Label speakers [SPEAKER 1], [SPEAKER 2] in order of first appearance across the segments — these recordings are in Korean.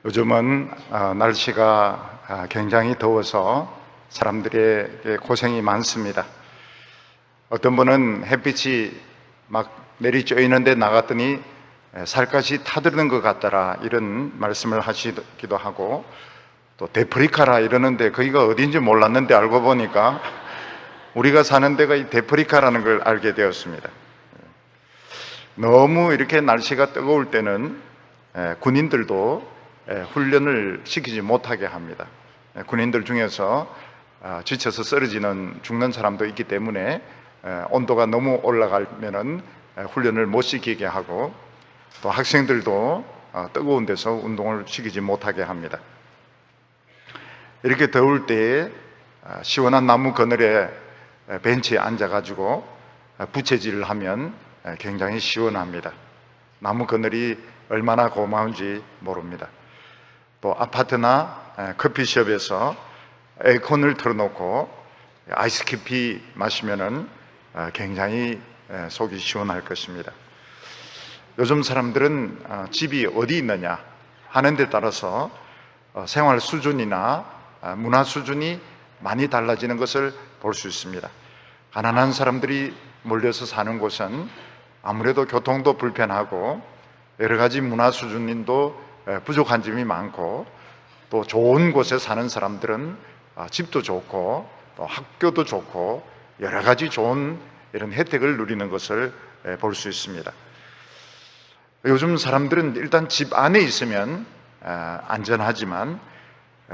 [SPEAKER 1] 요즘은 날씨가 굉장히 더워서 사람들의 고생이 많습니다. 어떤 분은 햇빛이 막 내리쬐이는데 나갔더니 살갗이 타들는 것 같더라, 이런 말씀을 하시기도 하고, 또 데프리카라 이러는데 거기가 어딘지 몰랐는데 알고 보니까 우리가 사는 데가 이 데프리카라는 걸 알게 되었습니다. 너무 이렇게 날씨가 뜨거울 때는 군인들도 훈련을 시키지 못하게 합니다. 군인들 중에서 지쳐서 쓰러지는 죽는 사람도 있기 때문에 온도가 너무 올라가면은 훈련을 못 시키게 하고, 또 학생들도 뜨거운 데서 운동을 시키지 못하게 합니다. 이렇게 더울 때에 시원한 나무 그늘에 벤치에 앉아가지고 부채질을 하면 굉장히 시원합니다. 나무 그늘이 얼마나 고마운지 모릅니다. 또 아파트나 커피숍에서 에어컨을 틀어놓고 아이스커피 마시면은 굉장히 속이 시원할 것입니다. 요즘 사람들은 집이 어디 있느냐 하는 데 따라서 생활 수준이나 문화 수준이 많이 달라지는 것을 볼 수 있습니다. 가난한 사람들이 몰려서 사는 곳은 아무래도 교통도 불편하고 여러 가지 문화 수준도 부족한 점이 많고, 또 좋은 곳에 사는 사람들은 집도 좋고 또 학교도 좋고 여러 가지 좋은 이런 혜택을 누리는 것을 볼 수 있습니다. 요즘 사람들은 일단 집 안에 있으면 안전하지만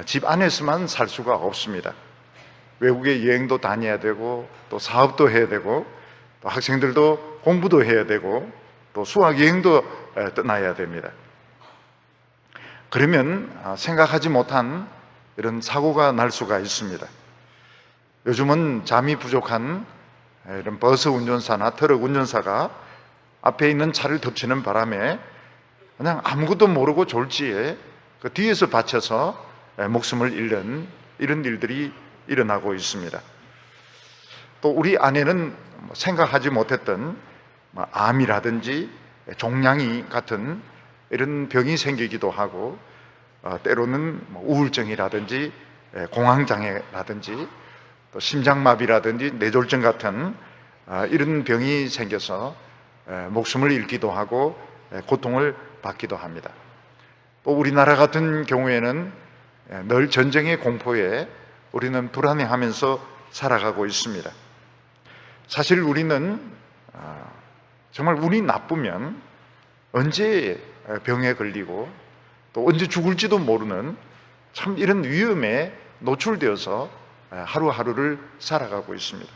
[SPEAKER 1] 집 안에서만 살 수가 없습니다. 외국에 여행도 다녀야 되고, 또 사업도 해야 되고, 또 학생들도 공부도 해야 되고, 또 수학 여행도 떠나야 됩니다. 그러면 생각하지 못한 이런 사고가 날 수가 있습니다. 요즘은 잠이 부족한 이런 버스 운전사나 트럭 운전사가 앞에 있는 차를 덮치는 바람에 그냥 아무것도 모르고 졸지에 그 뒤에서 받쳐서 목숨을 잃는 이런 일들이 일어나고 있습니다. 또 우리 안에는 생각하지 못했던 암이라든지 종양이 같은 이런 병이 생기기도 하고, 때로는 우울증이라든지 공황장애라든지 또 심장마비라든지 뇌졸중 같은 이런 병이 생겨서 목숨을 잃기도 하고 고통을 받기도 합니다. 또 우리나라 같은 경우에는 늘 전쟁의 공포에 우리는 불안해하면서 살아가고 있습니다. 사실 우리는 정말 운이 나쁘면 언제 병에 걸리고 또 언제 죽을지도 모르는 참 이런 위험에 노출되어서 하루하루를 살아가고 있습니다.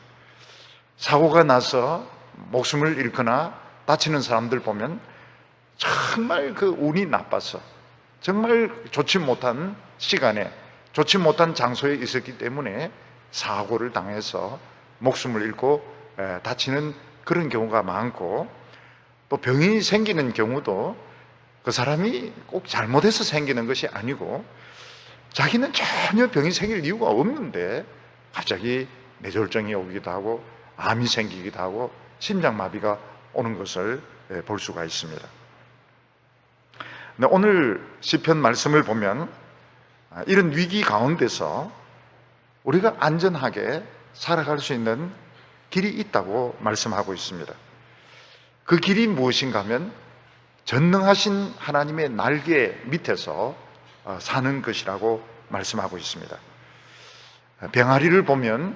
[SPEAKER 1] 사고가 나서 목숨을 잃거나 다치는 사람들 보면 정말 그 운이 나빠서 정말 좋지 못한 시간에 좋지 못한 장소에 있었기 때문에 사고를 당해서 목숨을 잃고 다치는 그런 경우가 많고, 또 병이 생기는 경우도 그 사람이 꼭 잘못해서 생기는 것이 아니고 자기는 전혀 병이 생길 이유가 없는데 갑자기 뇌졸중이 오기도 하고 암이 생기기도 하고 심장마비가 오는 것을 볼 수가 있습니다. 오늘 시편 말씀을 보면 이런 위기 가운데서 우리가 안전하게 살아갈 수 있는 길이 있다고 말씀하고 있습니다. 그 길이 무엇인가 하면 전능하신 하나님의 날개 밑에서 사는 것이라고 말씀하고 있습니다. 병아리를 보면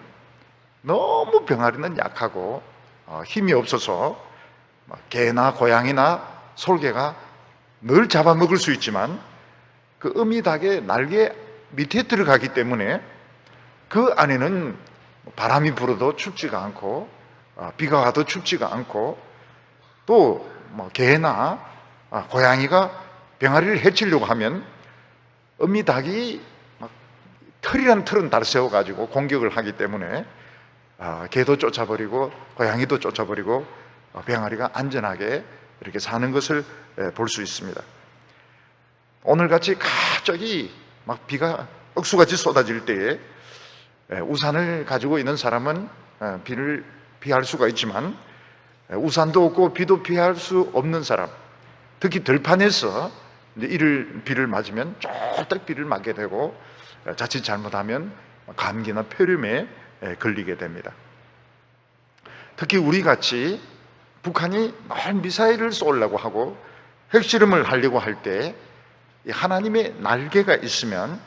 [SPEAKER 1] 너무 병아리는 약하고 힘이 없어서 개나 고양이나 솔개가 늘 잡아먹을 수 있지만 그 어미닭의 날개 밑에 들어가기 때문에 그 안에는 바람이 불어도 춥지가 않고 비가 와도 춥지가 않고, 또 개나 고양이가 병아리를 해치려고 하면 어미닭이 털이란 털은 달세워가지고 공격을 하기 때문에 개도 쫓아버리고 고양이도 쫓아버리고 병아리가 안전하게 이렇게 사는 것을 볼 수 있습니다. 오늘같이 갑자기 막 비가 억수같이 쏟아질 때에 우산을 가지고 있는 사람은 비를 피할 수가 있지만 우산도 없고 비도 피할 수 없는 사람, 특히 들판에서 이제 이를 비를 맞으면 쫄딱 비를 맞게 되고 자칫 잘못하면 감기나 폐렴에 걸리게 됩니다. 특히 우리 같이 북한이 늘 미사일을 쏘려고 하고 핵실험을 하려고 할 때 하나님의 날개가 있으면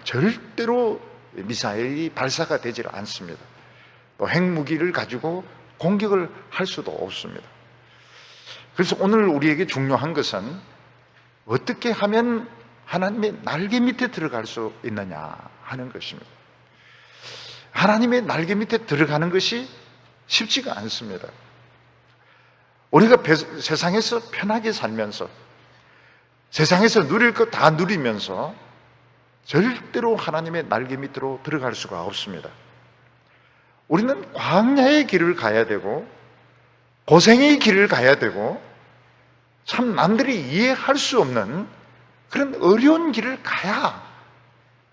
[SPEAKER 1] 절대로 미사일이 발사가 되질 않습니다. 또 핵무기를 가지고 공격을 할 수도 없습니다. 그래서 오늘 우리에게 중요한 것은 어떻게 하면 하나님의 날개 밑에 들어갈 수 있느냐 하는 것입니다. 하나님의 날개 밑에 들어가는 것이 쉽지가 않습니다. 우리가 세상에서 편하게 살면서 세상에서 누릴 것 다 누리면서 절대로 하나님의 날개 밑으로 들어갈 수가 없습니다. 우리는 광야의 길을 가야 되고 고생의 길을 가야 되고 참 남들이 이해할 수 없는 그런 어려운 길을 가야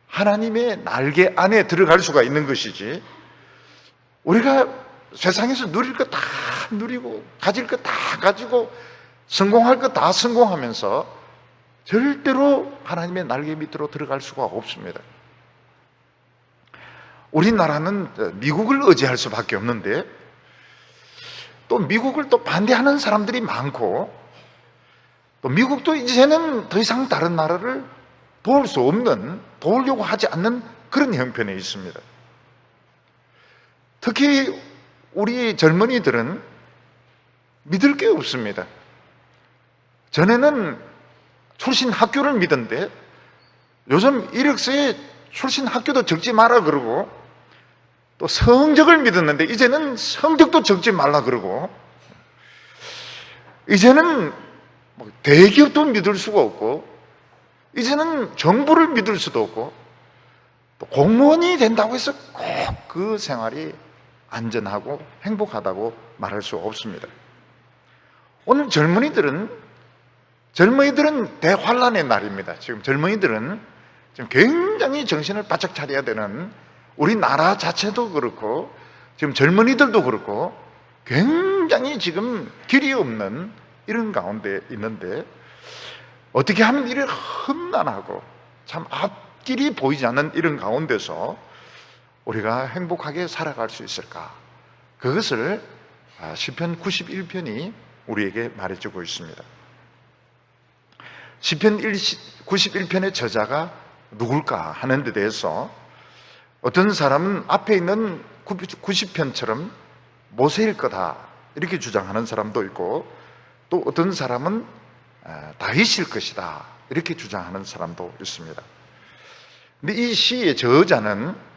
[SPEAKER 1] 하나님의 날개 안에 들어갈 수가 있는 것이지, 우리가 세상에서 누릴 것 다 누리고 가질 것 다 가지고 성공할 것 다 성공하면서 절대로 하나님의 날개 밑으로 들어갈 수가 없습니다. 우리나라는 미국을 의지할 수밖에 없는데 또 미국을 또 반대하는 사람들이 많고 또 미국도 이제는 더 이상 다른 나라를 도울 수 없는, 도우려고 하지 않는 그런 형편에 있습니다. 특히 우리 젊은이들은 믿을 게 없습니다. 전에는 출신 학교를 믿었는데 요즘 이력서에 출신 학교도 적지 마라 그러고 또 성적을 믿었는데 이제는 성적도 적지 말라 그러고 이제는 대기업도 믿을 수가 없고 이제는 정부를 믿을 수도 없고 또 공무원이 된다고 해서 꼭 그 생활이 안전하고 행복하다고 말할 수 없습니다. 오늘 젊은이들은 대환란의 날입니다. 지금 젊은이들은 지금 굉장히 정신을 바짝 차려야 되는, 우리나라 자체도 그렇고 지금 젊은이들도 그렇고 굉장히 지금 길이 없는 이런 가운데 있는데 어떻게 하면 이렇게 험난하고 참 앞길이 보이지 않는 이런 가운데서 우리가 행복하게 살아갈 수 있을까? 그것을 시편 91편이 우리에게 말해주고 있습니다. 시편 91편의 저자가 누굴까 하는 데 대해서 어떤 사람은 앞에 있는 90편처럼 모세일 거다 이렇게 주장하는 사람도 있고 또 어떤 사람은 다윗일 것이다 이렇게 주장하는 사람도 있습니다. 근데 이 시의 저자는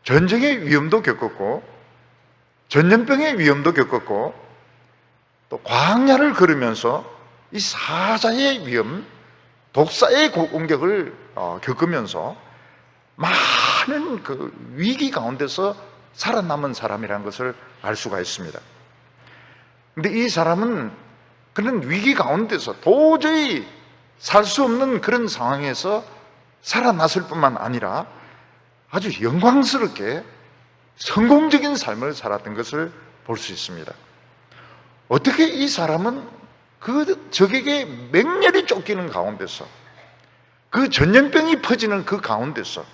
[SPEAKER 1] 전쟁의 위험도 겪었고 전염병의 위험도 겪었고 또 광야를 걸으면서 이 사자의 위험, 독사의 공격을 겪으면서 많은 그 위기 가운데서 살아남은 사람이라는 것을 알 수가 있습니다. 근데 이 사람은 그런 위기 가운데서 도저히 살 수 없는 그런 상황에서 살아났을 뿐만 아니라 아주 영광스럽게 성공적인 삶을 살았던 것을 볼 수 있습니다. 어떻게 이 사람은 그 적에게 맹렬히 쫓기는 가운데서, 그 전염병이 퍼지는 그 가운데서,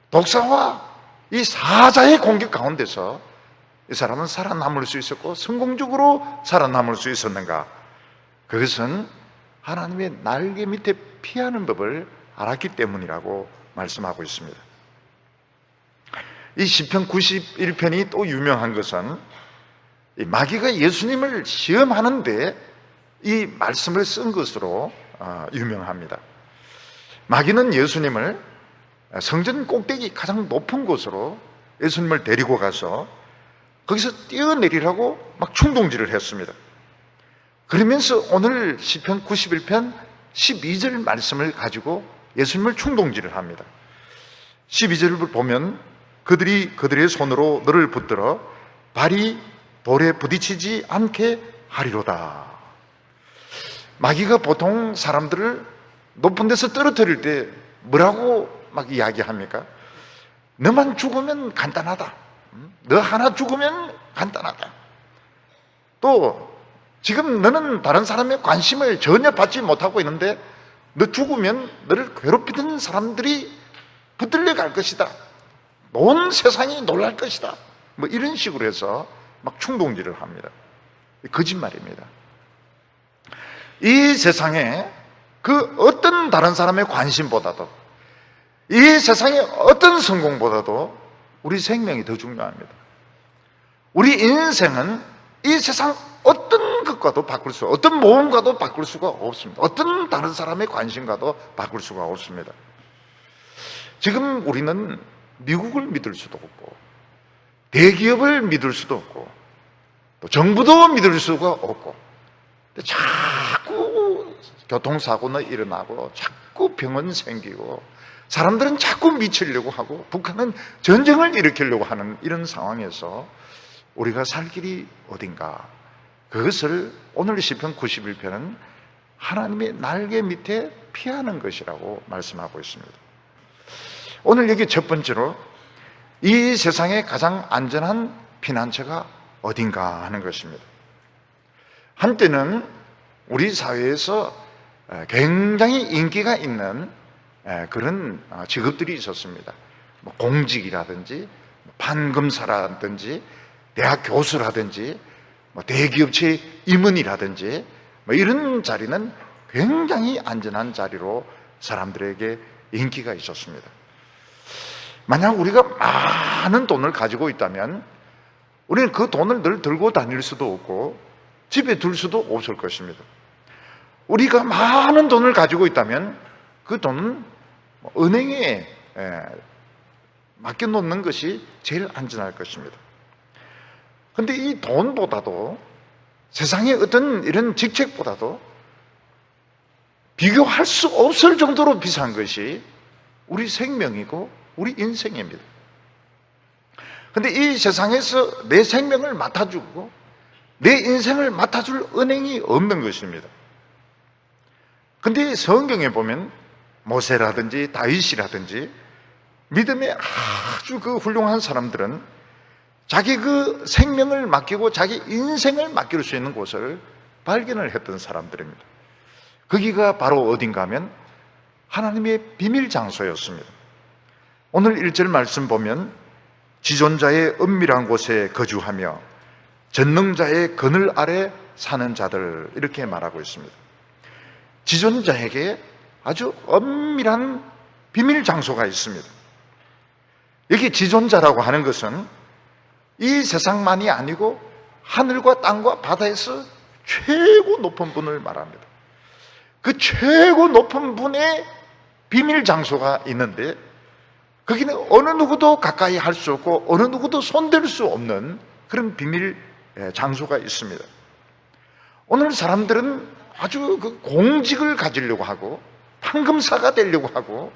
[SPEAKER 1] 독사와 이 사자의 공격 가운데서 이 사람은 살아남을 수 있었고 성공적으로 살아남을 수 있었는가? 그것은 하나님의 날개 밑에 피하는 법을 알았기 때문이라고 말씀하고 있습니다. 이 시편 91편이 또 유명한 것은 이 마귀가 예수님을 시험하는데 이 말씀을 쓴 것으로 유명합니다. 마귀는 예수님을 성전 꼭대기 가장 높은 곳으로 예수님을 데리고 가서 거기서 뛰어내리라고 막 충동질을 했습니다. 그러면서 오늘 시편 91편 12절 말씀을 가지고 예수님을 충동질을 합니다. 12절을 보면 그들의 손으로 너를 붙들어 발이 돌에 부딪히지 않게 하리로다. 마귀가 보통 사람들을 높은 데서 떨어뜨릴 때 뭐라고 막 이야기합니까? 너만 죽으면 간단하다. 너 하나 죽으면 간단하다. 또 지금 너는 다른 사람의 관심을 전혀 받지 못하고 있는데 너 죽으면 너를 괴롭히던 사람들이 붙들려 갈 것이다. 온 세상이 놀랄 것이다. 뭐 이런 식으로 해서 막 충동질을 합니다. 거짓말입니다. 이 세상에 그 어떤 다른 사람의 관심보다도, 이 세상의 어떤 성공보다도 우리 생명이 더 중요합니다. 우리 인생은 이 세상 어떤 것과도 바꿀 수, 어떤 모험과도 바꿀 수가 없습니다. 어떤 다른 사람의 관심과도 바꿀 수가 없습니다. 지금 우리는 미국을 믿을 수도 없고, 대기업을 믿을 수도 없고, 또 정부도 믿을 수가 없고, 자꾸 교통사고는 일어나고, 자꾸 병은 생기고, 사람들은 자꾸 미치려고 하고, 북한은 전쟁을 일으키려고 하는 이런 상황에서 우리가 살 길이 어딘가? 그것을 오늘 시편 91편은 하나님의 날개 밑에 피하는 것이라고 말씀하고 있습니다. 오늘 여기 첫 번째로 이 세상에 가장 안전한 피난처가 어딘가 하는 것입니다. 한때는 우리 사회에서 굉장히 인기가 있는 그런 직업들이 있었습니다. 공직이라든지 판검사라든지 대학 교수라든지 대기업체 임원이라든지 이런 자리는 굉장히 안전한 자리로 사람들에게 인기가 있었습니다. 만약 우리가 많은 돈을 가지고 있다면 우리는 그 돈을 늘 들고 다닐 수도 없고 집에 둘 수도 없을 것입니다. 우리가 많은 돈을 가지고 있다면 그 돈은 은행에 맡겨놓는 것이 제일 안전할 것입니다. 그런데 이 돈보다도, 세상의 어떤 이런 직책보다도 비교할 수 없을 정도로 비싼 것이 우리 생명이고 우리 인생입니다. 그런데 이 세상에서 내 생명을 맡아주고 내 인생을 맡아줄 은행이 없는 것입니다. 그런데 성경에 보면 모세라든지 다윗이라든지 믿음의 아주 그 훌륭한 사람들은 자기 그 생명을 맡기고 자기 인생을 맡길 수 있는 곳을 발견을 했던 사람들입니다. 거기가 바로 어딘가 하면 하나님의 비밀 장소였습니다. 오늘 1절 말씀 보면 지존자의 은밀한 곳에 거주하며 전능자의 그늘 아래 사는 자들, 이렇게 말하고 있습니다. 지존자에게 아주 은밀한 비밀 장소가 있습니다. 여기 지존자라고 하는 것은 이 세상만이 아니고 하늘과 땅과 바다에서 최고 높은 분을 말합니다. 그 최고 높은 분의 비밀 장소가 있는데 거기는 어느 누구도 가까이 할 수 없고 어느 누구도 손댈 수 없는 그런 비밀 장소가 있습니다. 오늘 사람들은 아주 그 공직을 가지려고 하고 판검사가 되려고 하고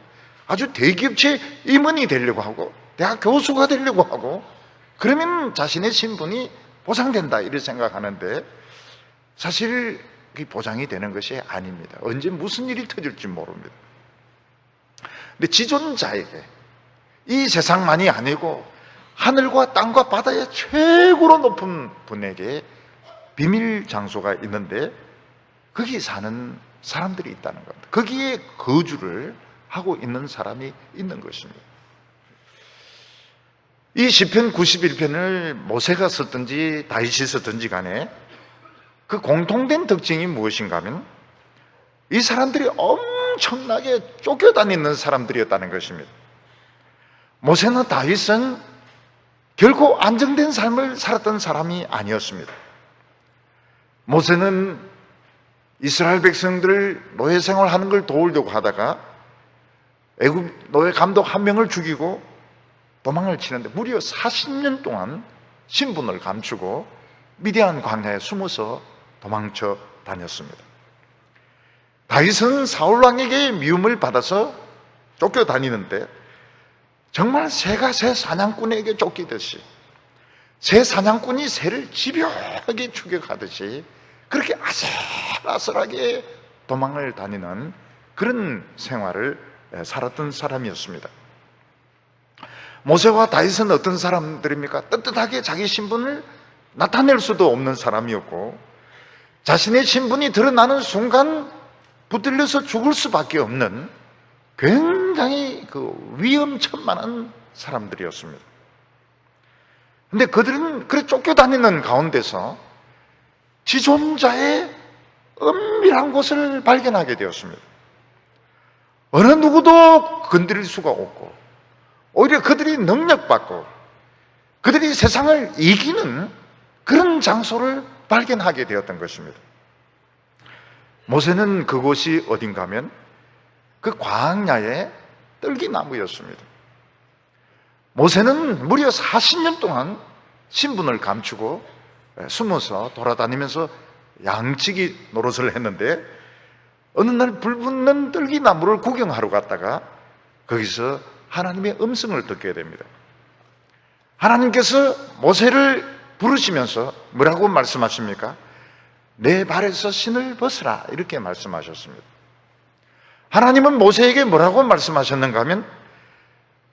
[SPEAKER 1] 아주 대기업체 임원이 되려고 하고 대학 교수가 되려고 하고 그러면 자신의 신분이 보장된다 이렇게 생각하는데 사실 그게 보장이 되는 것이 아닙니다. 언제 무슨 일이 터질지 모릅니다. 근데 지존자에게 이 세상만이 아니고 하늘과 땅과 바다의 최고로 높은 분에게 비밀 장소가 있는데 거기 사는 사람들이 있다는 겁니다. 거기에 거주를 하고 있는 사람이 있는 것입니다. 이 시편 91편을 모세가 썼든지 다윗이 썼든지 간에 그 공통된 특징이 무엇인가 하면 이 사람들이 엄청나게 쫓겨다니는 사람들이었다는 것입니다. 모세나 다윗은 결코 안정된 삶을 살았던 사람이 아니었습니다. 모세는 이스라엘 백성들을 노예 생활하는 걸 도우려고 하다가 애굽 노예 감독 한 명을 죽이고 도망을 치는데 무려 40년 동안 신분을 감추고 미디안 광야에 숨어서 도망쳐 다녔습니다. 다윗은 사울 왕에게 미움을 받아서 쫓겨다니는데 정말 새가 새 사냥꾼에게 쫓기듯이 새 사냥꾼이 새를 집요하게 추격하듯이 그렇게 아슬아슬하게 도망을 다니는 그런 생활을 살았던 사람이었습니다. 모세와 다윗은 어떤 사람들입니까? 떳떳하게 자기 신분을 나타낼 수도 없는 사람이었고 자신의 신분이 드러나는 순간 붙들려서 죽을 수밖에 없는 굉장히 위험천만한 사람들이었습니다. 근데 그들은 그래 쫓겨다니는 가운데서 지존자의 은밀한 곳을 발견하게 되었습니다. 어느 누구도 건드릴 수가 없고, 오히려 그들이 능력받고 그들이 세상을 이기는 그런 장소를 발견하게 되었던 것입니다. 모세는 그곳이 어딘가 하면 그 광야의 떨기나무였습니다. 모세는 무려 40년 동안 신분을 감추고 숨어서 돌아다니면서 양치기 노릇을 했는데, 어느 날 불붙는 떨기나무를 구경하러 갔다가 거기서 하나님의 음성을 듣게 됩니다. 하나님께서 모세를 부르시면서 뭐라고 말씀하십니까? 내 발에서 신을 벗으라, 이렇게 말씀하셨습니다. 하나님은 모세에게 뭐라고 말씀하셨는가 하면,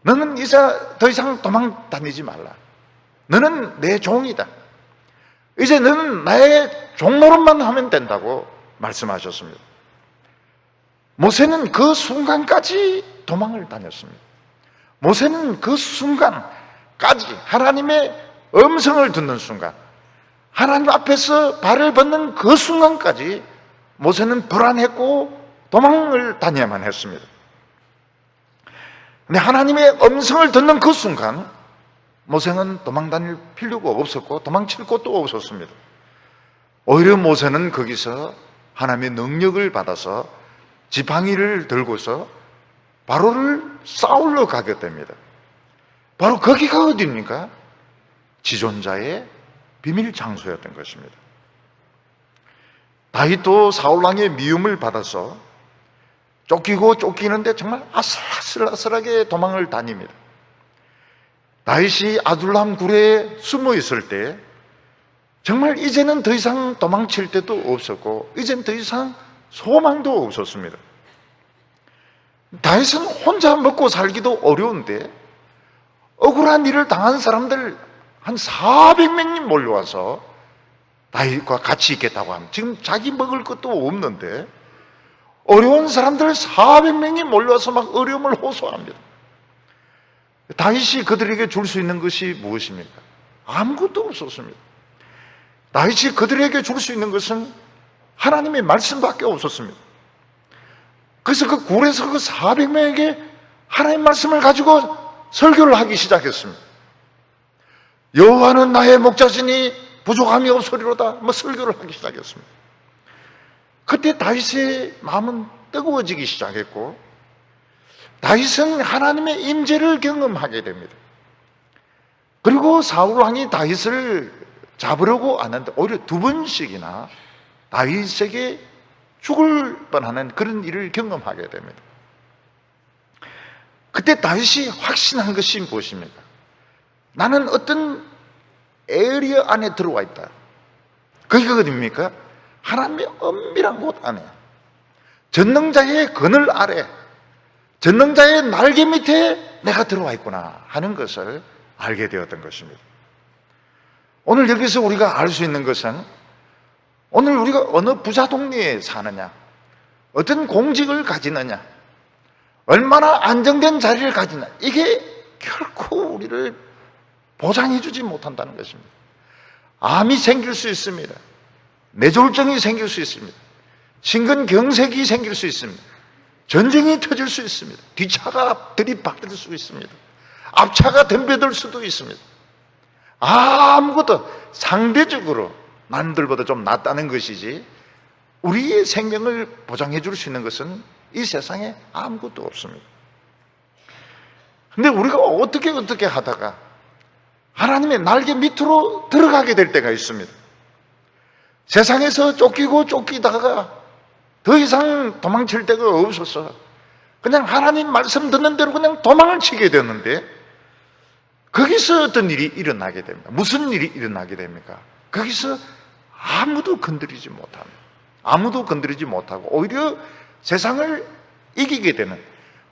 [SPEAKER 1] 너는 이제 더 이상 도망 다니지 말라. 너는 내 종이다. 이제 너는 나의 종노릇만 하면 된다고 말씀하셨습니다. 모세는 그 순간까지 도망을 다녔습니다. 모세는 그 순간까지, 하나님의 음성을 듣는 순간, 하나님 앞에서 발을 벗는 그 순간까지 모세는 불안했고 도망을 다녀야만 했습니다. 근데 하나님의 음성을 듣는 그 순간 모세는 도망 다닐 필요가 없었고 도망칠 곳도 없었습니다. 오히려 모세는 거기서 하나님의 능력을 받아서 지팡이를 들고서 바로를 싸우러 가게 됩니다. 바로 거기가 어디입니까? 지존자의 비밀 장소였던 것입니다. 다윗도 사울왕의 미움을 받아서 쫓기고 쫓기는데 정말 아슬아슬하게 도망을 다닙니다. 다윗이 아둘람 굴에 숨어 있을 때 정말 이제는 더 이상 도망칠 데도 없었고 이제는 더 이상 소망도 없었습니다. 다윗은 혼자 먹고 살기도 어려운데 억울한 일을 당한 사람들 한 400명이 몰려와서 다윗과 같이 있겠다고 합니다. 지금 자기 먹을 것도 없는데 어려운 사람들 400명이 몰려와서 막 어려움을 호소합니다. 다윗이 그들에게 줄 수 있는 것이 무엇입니까? 아무것도 없었습니다. 다윗이 그들에게 줄 수 있는 것은 하나님의 말씀밖에 없었습니다. 그래서 그 굴에서 그 400명에게 하나님의 말씀을 가지고 설교를 하기 시작했습니다. 여호와는 나의 목자시니 부족함이 없으리로다, 설교를 하기 시작했습니다. 그때 다윗의 마음은 뜨거워지기 시작했고 다윗은 하나님의 임재를 경험하게 됩니다. 그리고 사울왕이 다윗을 잡으려고 하는데 오히려 2번씩이나 다윗에게 죽을 뻔하는 그런 일을 경험하게 됩니다. 그때 다윗이 확신한 것이 무엇입니까? 나는 어떤 에리어 안에 들어와 있다. 거기가 어디입니까? 하나님의 은밀한 곳 안에, 전능자의 그늘 아래, 전능자의 날개 밑에 내가 들어와 있구나 하는 것을 알게 되었던 것입니다. 오늘 여기서 우리가 알 수 있는 것은 오늘 우리가 어느 부자 동네에 사느냐, 어떤 공직을 가지느냐, 얼마나 안정된 자리를 가지느냐, 이게 결코 우리를 보장해 주지 못한다는 것입니다. 암이 생길 수 있습니다. 뇌졸중이 생길 수 있습니다. 심근경색이 생길 수 있습니다. 전쟁이 터질 수 있습니다. 뒷차가 들이받을 수 있습니다. 앞차가 덤벼들 수도 있습니다. 아무것도 상대적으로 남들보다 좀 낫다는 것이지 우리의 생명을 보장해 줄 수 있는 것은 이 세상에 아무것도 없습니다. 근데 우리가 어떻게 하다가 하나님의 날개 밑으로 들어가게 될 때가 있습니다. 세상에서 쫓기다가 더 이상 도망칠 데가 없어서 그냥 하나님 말씀 듣는 대로 그냥 도망을 치게 되는데 거기서 어떤 일이 일어나게 됩니다. 무슨 일이 일어나게 됩니까? 거기서 아무도 건드리지 못합니다. 아무도 건드리지 못하고 오히려 세상을 이기게 되는,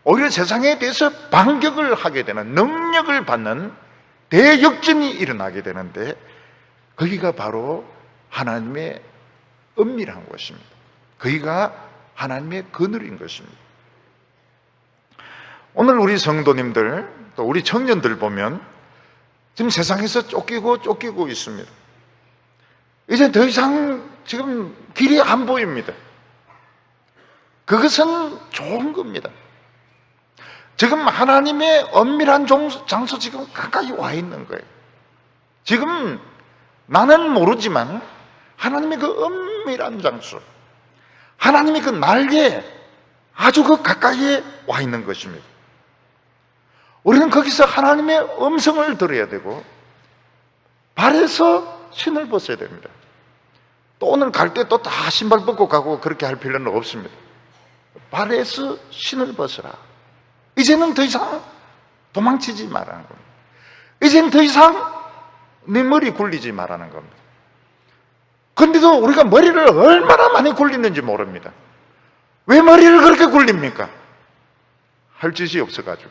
[SPEAKER 1] 오히려 세상에 대해서 반격을 하게 되는, 능력을 받는 대역전이 일어나게 되는데 거기가 바로 하나님의 은밀한 것입니다. 그이가 하나님의 그늘인 것입니다. 오늘 우리 성도님들, 또 우리 청년들 보면 지금 세상에서 쫓기고 있습니다. 이제 더 이상 지금 길이 안 보입니다. 그것은 좋은 겁니다. 지금 하나님의 은밀한 장소 지금 가까이 와 있는 거예요. 지금 나는 모르지만 하나님의 그 은밀한 장소, 하나님의 그 날개 아주 그 가까이에 와 있는 것입니다. 우리는 거기서 하나님의 음성을 들어야 되고 발에서 신을 벗어야 됩니다. 또 오늘 갈 때 또 다 신발 벗고 가고 그렇게 할 필요는 없습니다. 발에서 신을 벗어라. 이제는 더 이상 도망치지 말라는 겁니다. 이제는 더 이상 네 머리 굴리지 말라는 겁니다. 그런데도 우리가 머리를 얼마나 많이 굴리는지 모릅니다. 왜 머리를 그렇게 굴립니까? 할 짓이 없어가지고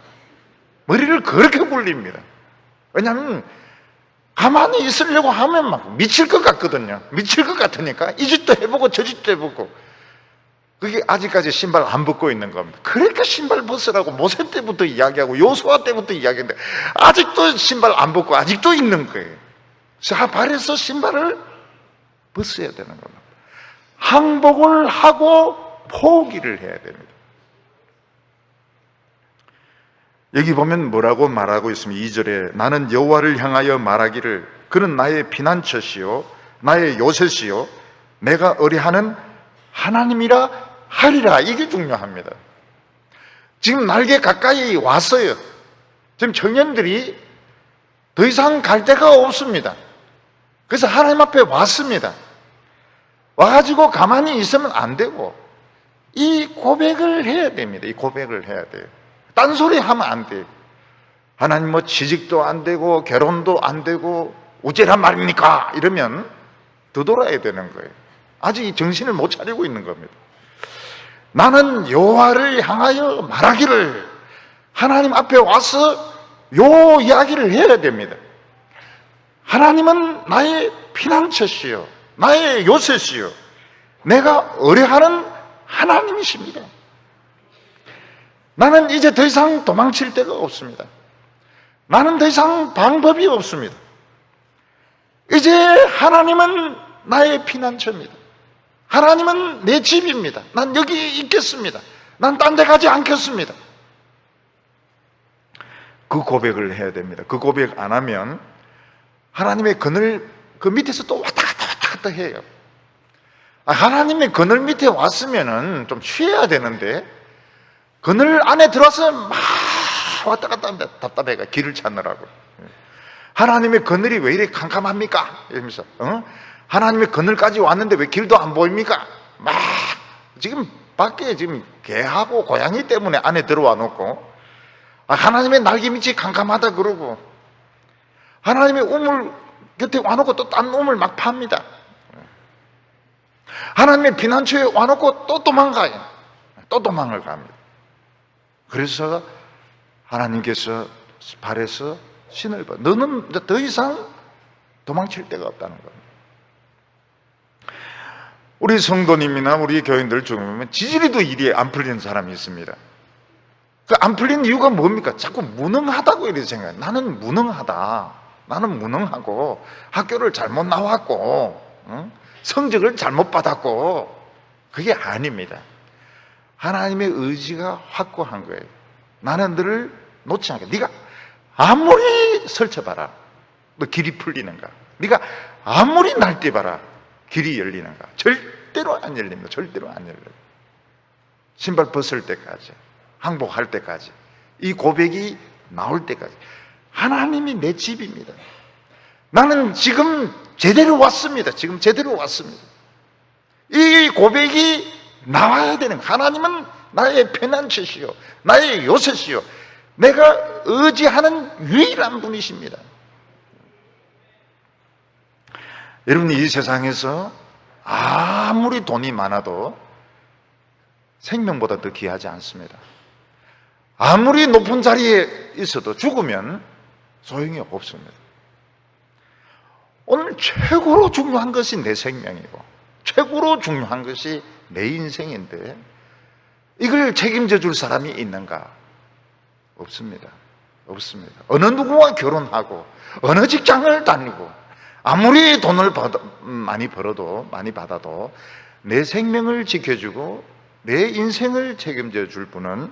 [SPEAKER 1] 머리를 그렇게 굴립니다. 왜냐하면 가만히 있으려고 하면 막 미칠 것 같거든요. 미칠 것 같으니까 이 짓도 해보고 저 짓도 해보고, 그게 아직까지 신발 안 벗고 있는 겁니다. 그러니까 신발 벗으라고 모세 때부터 이야기하고 요수아 때부터 이야기했는데 아직도 신발 안 벗고 아직도 있는 거예요. 자, 발에서 신발을 벗어야 되는 겁니다. 항복을 하고 포기를 해야 됩니다. 여기 보면 뭐라고 말하고 있습니다. 2절에 나는 여호와를 향하여 말하기를 그는 나의 피난처시요 나의 요새시요 내가 의뢰하는 하나님이라 하리라. 이게 중요합니다. 지금 날개 가까이 왔어요. 지금 청년들이 더 이상 갈 데가 없습니다. 그래서 하나님 앞에 왔습니다. 와가지고 가만히 있으면 안 되고 이 고백을 해야 됩니다. 이 고백을 해야 돼요. 딴소리 하면 안 돼요. 하나님 뭐 취직도 안 되고 결혼도 안 되고 어째란 말입니까? 이러면 되돌아야 되는 거예요. 아직 정신을 못 차리고 있는 겁니다. 나는 여호와를 향하여 말하기를, 하나님 앞에 와서 요 이야기를 해야 됩니다. 하나님은 나의 피난처시요 나의 요새시요 내가 의뢰하는 하나님이십니다. 나는 이제 더 이상 도망칠 데가 없습니다. 나는 더 이상 방법이 없습니다. 이제 하나님은 나의 피난처입니다. 하나님은 내 집입니다. 난 여기 있겠습니다. 난 딴 데 가지 않겠습니다. 그 고백을 해야 됩니다. 그 고백 안 하면 하나님의 그늘 그 밑에서 또 왔다 갔다 해요. 하나님의 그늘 밑에 왔으면은 좀 쉬어야 되는데 그늘 안에 들어와서 막 왔다 갔다 합니다. 답답해가 길을 찾느라고. 하나님의 그늘이 왜 이렇게 캄캄합니까? 이러면서 하나님의 그늘까지 왔는데 왜 길도 안 보입니까? 막 지금 밖에 지금 개하고 고양이 때문에 안에 들어와 놓고 하나님의 날개 밑이 캄캄하다 그러고 하나님의 우물 곁에 와놓고 또 딴 우물 막 팝니다. 하나님의 피난처에 와놓고 또 도망가요. 또 도망을 갑니다. 그래서 하나님께서 발에서 신을 벗어 너는 더 이상 도망칠 데가 없다는 겁니다. 우리 성도님이나 우리 교인들 중에 보면 지지리도 일이 안 풀리는 사람이 있습니다. 그 안 풀리는 이유가 뭡니까? 자꾸 무능하다고 이렇게 생각해요. 나는 무능하다. 나는 무능하고 학교를 잘못 나왔고 성적을 잘못 받았고, 그게 아닙니다. 하나님의 의지가 확고한 거예요. 나는 너를 놓지 않게. 네가 아무리 설쳐봐라, 너 길이 풀리는가? 네가 아무리 날뛰어봐라, 길이 열리는가? 절대로 안 열립니다. 절대로 안 열려요. 신발 벗을 때까지, 항복할 때까지, 이 고백이 나올 때까지 하나님이 내 집입니다. 나는 지금 제대로 왔습니다. 지금 제대로 왔습니다. 이 고백이 나와야 되는, 하나님은 나의 피난처시요 나의 요새시요 내가 의지하는 유일한 분이십니다. 여러분, 이 세상에서 아무리 돈이 많아도 생명보다 더 귀하지 않습니다. 아무리 높은 자리에 있어도 죽으면 소용이 없습니다. 오늘 최고로 중요한 것이 내 생명이고 최고로 중요한 것이 내 인생인데 이걸 책임져 줄 사람이 있는가? 없습니다. 없습니다. 어느 누구와 결혼하고 어느 직장을 다니고 아무리 돈을 많이 받아도 내 생명을 지켜주고 내 인생을 책임져 줄 분은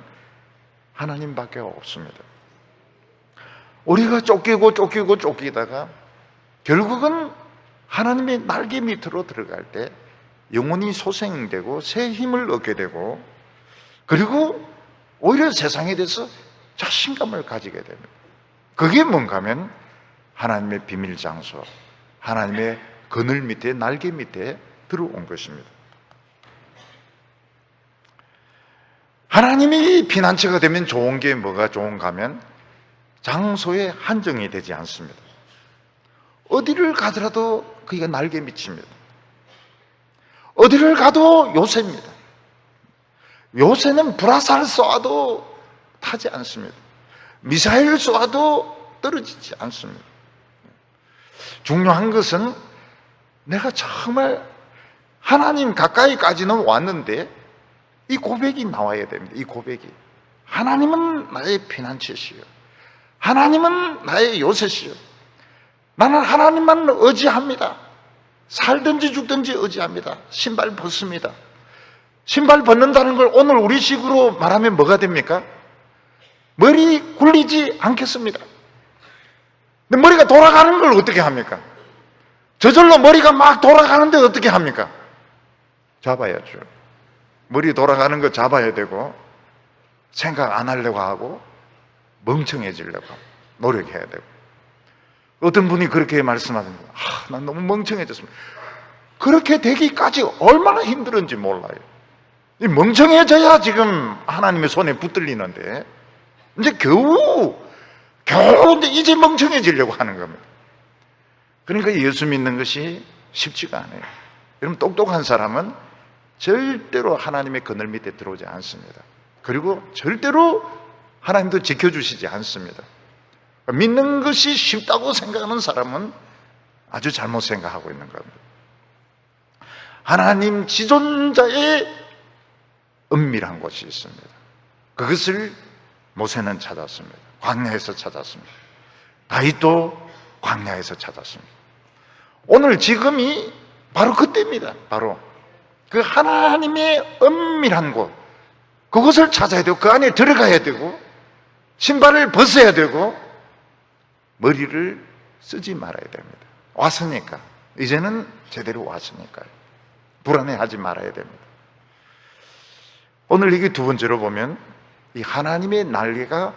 [SPEAKER 1] 하나님밖에 없습니다. 우리가 쫓기다가 결국은 하나님의 날개 밑으로 들어갈 때 영혼이 소생되고 새 힘을 얻게 되고, 그리고 오히려 세상에 대해서 자신감을 가지게 됩니다. 그게 뭔가 하면 하나님의 비밀 장소, 하나님의 그늘 밑에, 날개 밑에 들어온 것입니다. 하나님이 피난처가 되면 좋은 게 뭐가 좋은가 하면 장소에 한정이 되지 않습니다. 어디를 가더라도 그게 날개 밑입니다. 어디를 가도 요새입니다. 요새는 불화살 쏘아도 타지 않습니다. 미사일 쏘아도 떨어지지 않습니다. 중요한 것은 내가 정말 하나님 가까이까지는 왔는데 이 고백이 나와야 됩니다. 이 고백이, 하나님은 나의 피난처시요, 하나님은 나의 요새시요, 나는 하나님만 의지합니다. 살든지 죽든지 의지합니다. 신발 벗습니다. 신발 벗는다는 걸 오늘 우리식으로 말하면 뭐가 됩니까? 머리 굴리지 않겠습니다. 근데 머리가 돌아가는 걸 어떻게 합니까? 저절로 머리가 막 돌아가는데 어떻게 합니까? 잡아야죠. 머리 돌아가는 거 잡아야 되고, 생각 안 하려고 하고 멍청해지려고 하고 노력해야 되고. 어떤 분이 그렇게 말씀하십니다. 난 너무 멍청해졌습니다. 그렇게 되기까지 얼마나 힘들은지 몰라요. 이 멍청해져야 지금 하나님의 손에 붙들리는데 이제 겨우 이제 멍청해지려고 하는 겁니다. 그러니까 예수 믿는 것이 쉽지가 않아요. 여러분, 똑똑한 사람은 절대로 하나님의 그늘 밑에 들어오지 않습니다. 그리고 절대로 하나님도 지켜주시지 않습니다. 믿는 것이 쉽다고 생각하는 사람은 아주 잘못 생각하고 있는 겁니다. 하나님 지존자의 은밀한 곳이 있습니다. 그것을 모세는 찾았습니다. 광야에서 찾았습니다. 다윗도 광야에서 찾았습니다. 오늘 지금이 바로 그때입니다. 바로 그 하나님의 은밀한 곳, 그것을 찾아야 되고 그 안에 들어가야 되고 신발을 벗어야 되고 머리를 쓰지 말아야 됩니다. 왔으니까, 이제는 제대로 왔으니까요. 불안해하지 말아야 됩니다. 오늘 이게 두 번째로 보면 이 하나님의 날개가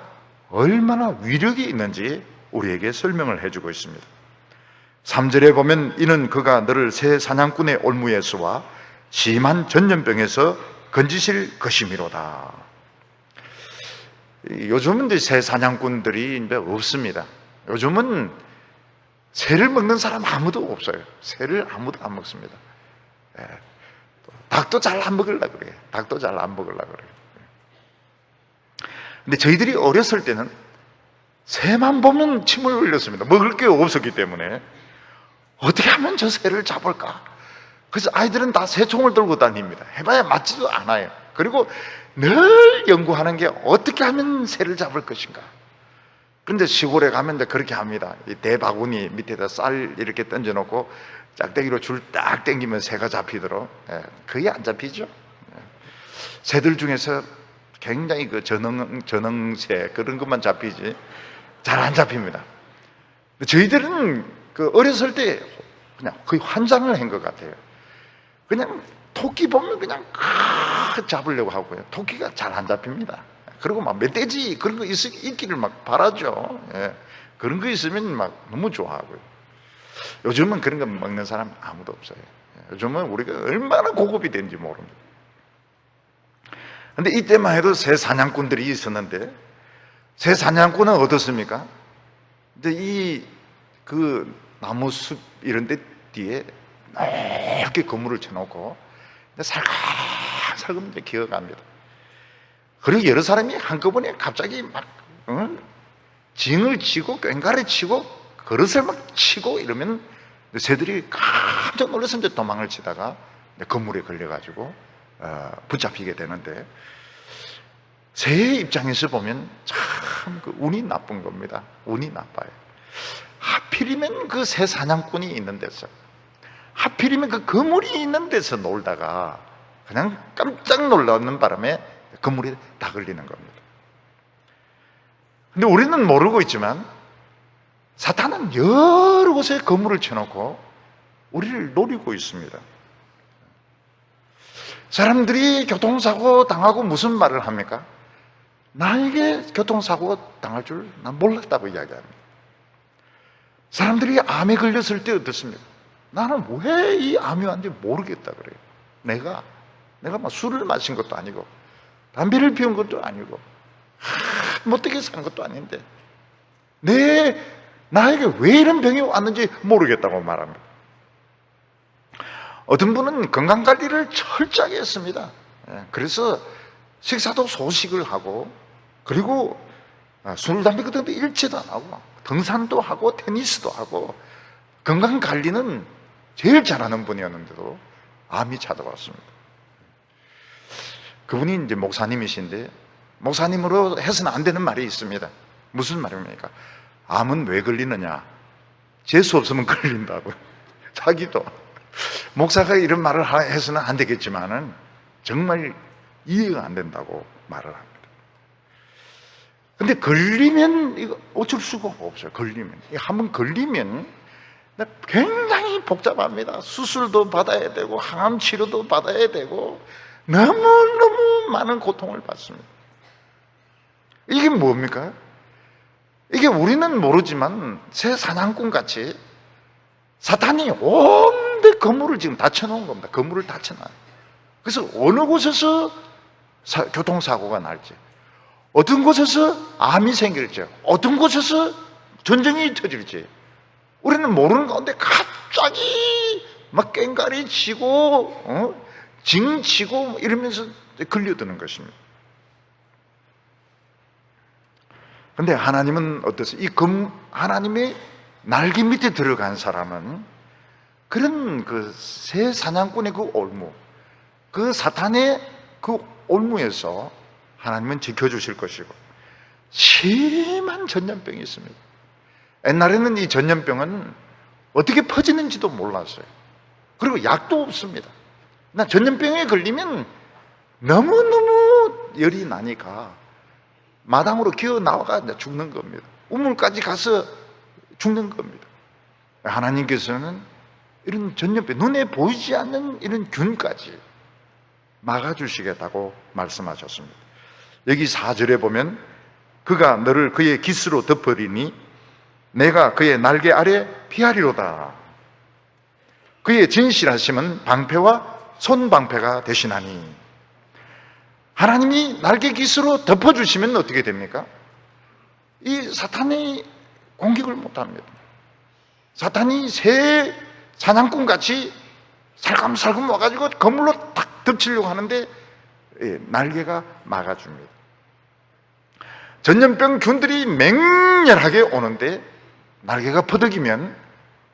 [SPEAKER 1] 얼마나 위력이 있는지 우리에게 설명을 해주고 있습니다. 3절에 보면 이는 그가 너를 새 사냥꾼의 올무에서와 심한 전염병에서 건지실 것이미로다. 요즘은 이제 새 사냥꾼들이 이제 없습니다. 요즘은 새를 먹는 사람 아무도 없어요. 새를 아무도 안 먹습니다. 닭도 잘 안 먹으려고 그래요. 닭도 잘 안 먹으려고 그래요. 근데 저희들이 어렸을 때는 새만 보면 침을 흘렸습니다. 먹을 게 없었기 때문에 어떻게 하면 저 새를 잡을까? 그래서 아이들은 다 새총을 들고 다닙니다. 해봐야 맞지도 않아요. 그리고 늘 연구하는 게 어떻게 하면 새를 잡을 것인가. 그런데 시골에 가면 이제 그렇게 합니다. 이 대바구니 밑에다 쌀 이렇게 던져놓고 짝대기로 줄 딱 당기면 새가 잡히도록. 거의 안 잡히죠. 새들 중에서 굉장히 그 전응새 그런 것만 잡히지 잘 안 잡힙니다. 저희들은 그 어렸을 때 그냥 거의 환장을 한 것 같아요. 그냥 토끼 보면 그냥 잡으려고 하고요. 토끼가 잘 안 잡힙니다. 그리고 막 멧돼지 그런 거 있기를 막 바라죠. 그런 거 있으면 막 너무 좋아하고요. 요즘은 그런 거 먹는 사람 아무도 없어요. 요즘은 우리가 얼마나 고급이 된지 모릅니다. 근데 이때만 해도 새 사냥꾼들이 있었는데, 새 사냥꾼은 어떻습니까? 이제 그 나무숲 이런 데 뒤에 넓게 그물을 쳐놓고 살금살금 이제 기어갑니다. 그리고 여러 사람이 한꺼번에 갑자기 막 징을 치고 꽹과를 치고 그릇을 막 치고 이러면 새들이 깜짝 놀라서 이제 도망을 치다가 건물에 걸려가지고 붙잡히게 되는데, 새의 입장에서 보면 참 운이 나쁜 겁니다. 운이 나빠요. 하필이면 그 새 사냥꾼이 있는 데서, 하필이면 그 그물이 있는 데서 놀다가 그냥 깜짝 놀라는 바람에 그물이 다 걸리는 겁니다. 근데 우리는 모르고 있지만 사탄은 여러 곳에 그물을 쳐놓고 우리를 노리고 있습니다. 사람들이 교통사고 당하고 무슨 말을 합니까? 나에게 교통사고 당할 줄 난 몰랐다고 이야기합니다. 사람들이 암에 걸렸을 때 어떻습니까? 나는 왜 이 암이 왔는지 모르겠다 그래요. 내가 막 술을 마신 것도 아니고 담배를 피운 것도 아니고 못되게 산 것도 아닌데 나에게 왜 이런 병이 왔는지 모르겠다고 말합니다. 어떤 분은 건강관리를 철저하게 했습니다. 그래서 식사도 소식을 하고, 그리고 술, 담배 같은 것도 일체도 안 하고, 등산도 하고 테니스도 하고 건강관리는 제일 잘하는 분이었는데도 암이 찾아왔습니다. 그분이 이제 목사님이신데, 목사님으로 해서는 안 되는 말이 있습니다. 무슨 말입니까? 암은 왜 걸리느냐? 재수 없으면 걸린다고. 자기도 목사가 이런 말을 해서는 안 되겠지만은 정말 이해가 안 된다고 말을 합니다. 근데 걸리면 이거 어쩔 수가 없어요. 걸리면, 한번 걸리면 굉장히 복잡합니다. 수술도 받아야 되고 항암 치료도 받아야 되고 너무너무 많은 고통을 받습니다. 이게 뭡니까? 이게 우리는 모르지만 새 사냥꾼 같이 사탄이 온데 건물을 지금 닫혀놓은 겁니다. 건물을 닫혀놔요. 그래서 어느 곳에서 교통사고가 날지, 어떤 곳에서 암이 생길지, 어떤 곳에서 전쟁이 터질지 우리는 모르는 가운데 갑자기 막 깽가리 치고 징 치고 이러면서 걸려드는 것입니다. 그런데 하나님은 어떠세요? 하나님의 날개 밑에 들어간 사람은 그런 그 새 사냥꾼의 그 올무, 그 사탄의 그 올무에서 하나님은 지켜주실 것이고, 심한 전염병이 있습니다. 옛날에는 이 전염병은 어떻게 퍼지는지도 몰랐어요. 그리고 약도 없습니다. 전염병에 걸리면 너무너무 열이 나니까 마당으로 기어 나와가 죽는 겁니다. 우물까지 가서 죽는 겁니다. 하나님께서는 이런 전염병, 눈에 보이지 않는 이런 균까지 막아주시겠다고 말씀하셨습니다. 여기 4절에 보면 그가 너를 그의 깃으로 덮으리니 내가 그의 날개 아래 피하리로다. 그의 진실하심은 방패와 손방패가 되시나니. 하나님이 날개 깃으로 덮어주시면 어떻게 됩니까? 이 사탄이 공격을 못합니다. 사탄이 새 사냥꾼같이 살금살금 와가지고 건물로 탁 덮치려고 하는데 날개가 막아줍니다. 전염병 균들이 맹렬하게 오는데 날개가 퍼덕이면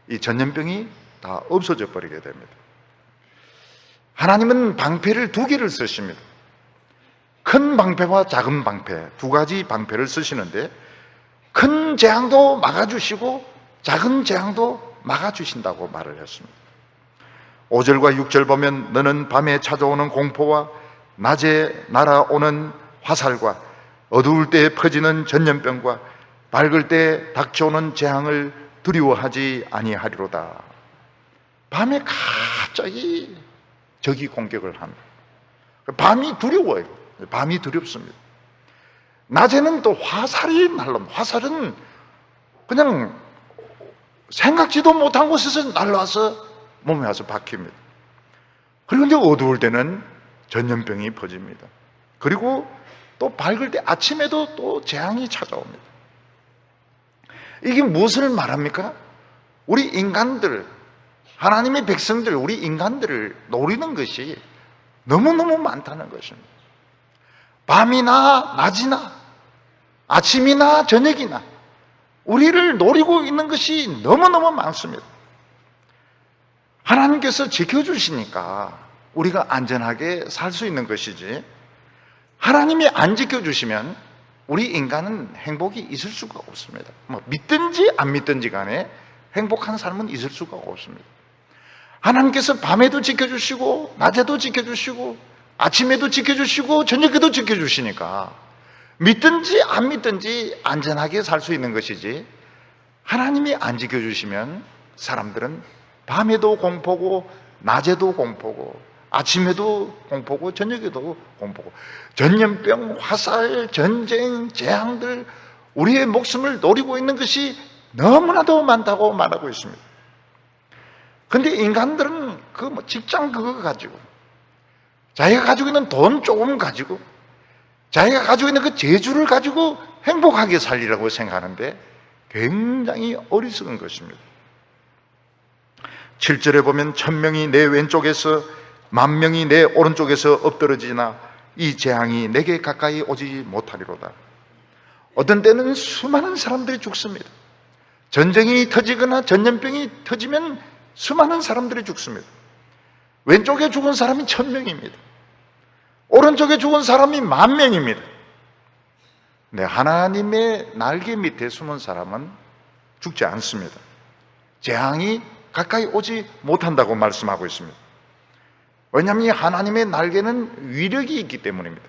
[SPEAKER 1] 이 전염병이 다 없어져 버리게 됩니다. 하나님은 방패를 2개를 쓰십니다. 큰 방패와 작은 방패, 2가지 방패를 쓰시는데 큰 재앙도 막아주시고 작은 재앙도 막아주신다고 말을 했습니다. 5절과 6절 보면 너는 밤에 찾아오는 공포와 낮에 날아오는 화살과 어두울 때 퍼지는 전염병과 밝을 때 닥쳐오는 재앙을 두려워하지 아니하리로다. 밤에 갑자기 적이 공격을 합니다. 밤이 두려워요. 밤이 두렵습니다. 낮에는 또 화살이 날라옵니다. 화살은 그냥 생각지도 못한 곳에서 날라와서 몸에 와서 박힙니다. 그리고 이제 어두울 때는 전염병이 퍼집니다. 그리고 또 밝을 때 아침에도 또 재앙이 찾아옵니다. 이게 무엇을 말합니까? 우리 인간들, 하나님의 백성들, 우리 인간들을 노리는 것이 너무너무 많다는 것입니다. 밤이나 낮이나 아침이나 저녁이나 우리를 노리고 있는 것이 너무너무 많습니다. 하나님께서 지켜주시니까 우리가 안전하게 살 수 있는 것이지, 하나님이 안 지켜주시면 우리 인간은 행복이 있을 수가 없습니다. 믿든지 안 믿든지 간에 행복한 삶은 있을 수가 없습니다. 하나님께서 밤에도 지켜주시고 낮에도 지켜주시고 아침에도 지켜주시고 저녁에도 지켜주시니까 믿든지 안 믿든지 안전하게 살 수 있는 것이지, 하나님이 안 지켜주시면 사람들은 밤에도 공포고 낮에도 공포고 아침에도 공포고 저녁에도 공포고, 전염병, 화살, 전쟁, 재앙들, 우리의 목숨을 노리고 있는 것이 너무나도 많다고 말하고 있습니다. 그런데 인간들은 그 직장 그거 가지고, 자기가 가지고 있는 돈 조금 가지고, 자기가 가지고 있는 그 재주를 가지고 행복하게 살리라고 생각하는데 굉장히 어리석은 것입니다. 7절에 보면 1000명이 내 왼쪽에서 10,000명이 내 오른쪽에서 엎드러지나 이 재앙이 내게 가까이 오지 못하리로다. 어떤 때는 수많은 사람들이 죽습니다. 전쟁이 터지거나 전염병이 터지면 수많은 사람들이 죽습니다. 왼쪽에 죽은 사람이 1000명입니다. 오른쪽에 죽은 사람이 10,000명입니다. 네, 하나님의 날개 밑에 숨은 사람은 죽지 않습니다. 재앙이 가까이 오지 못한다고 말씀하고 있습니다. 왜냐하면 하나님의 날개는 위력이 있기 때문입니다.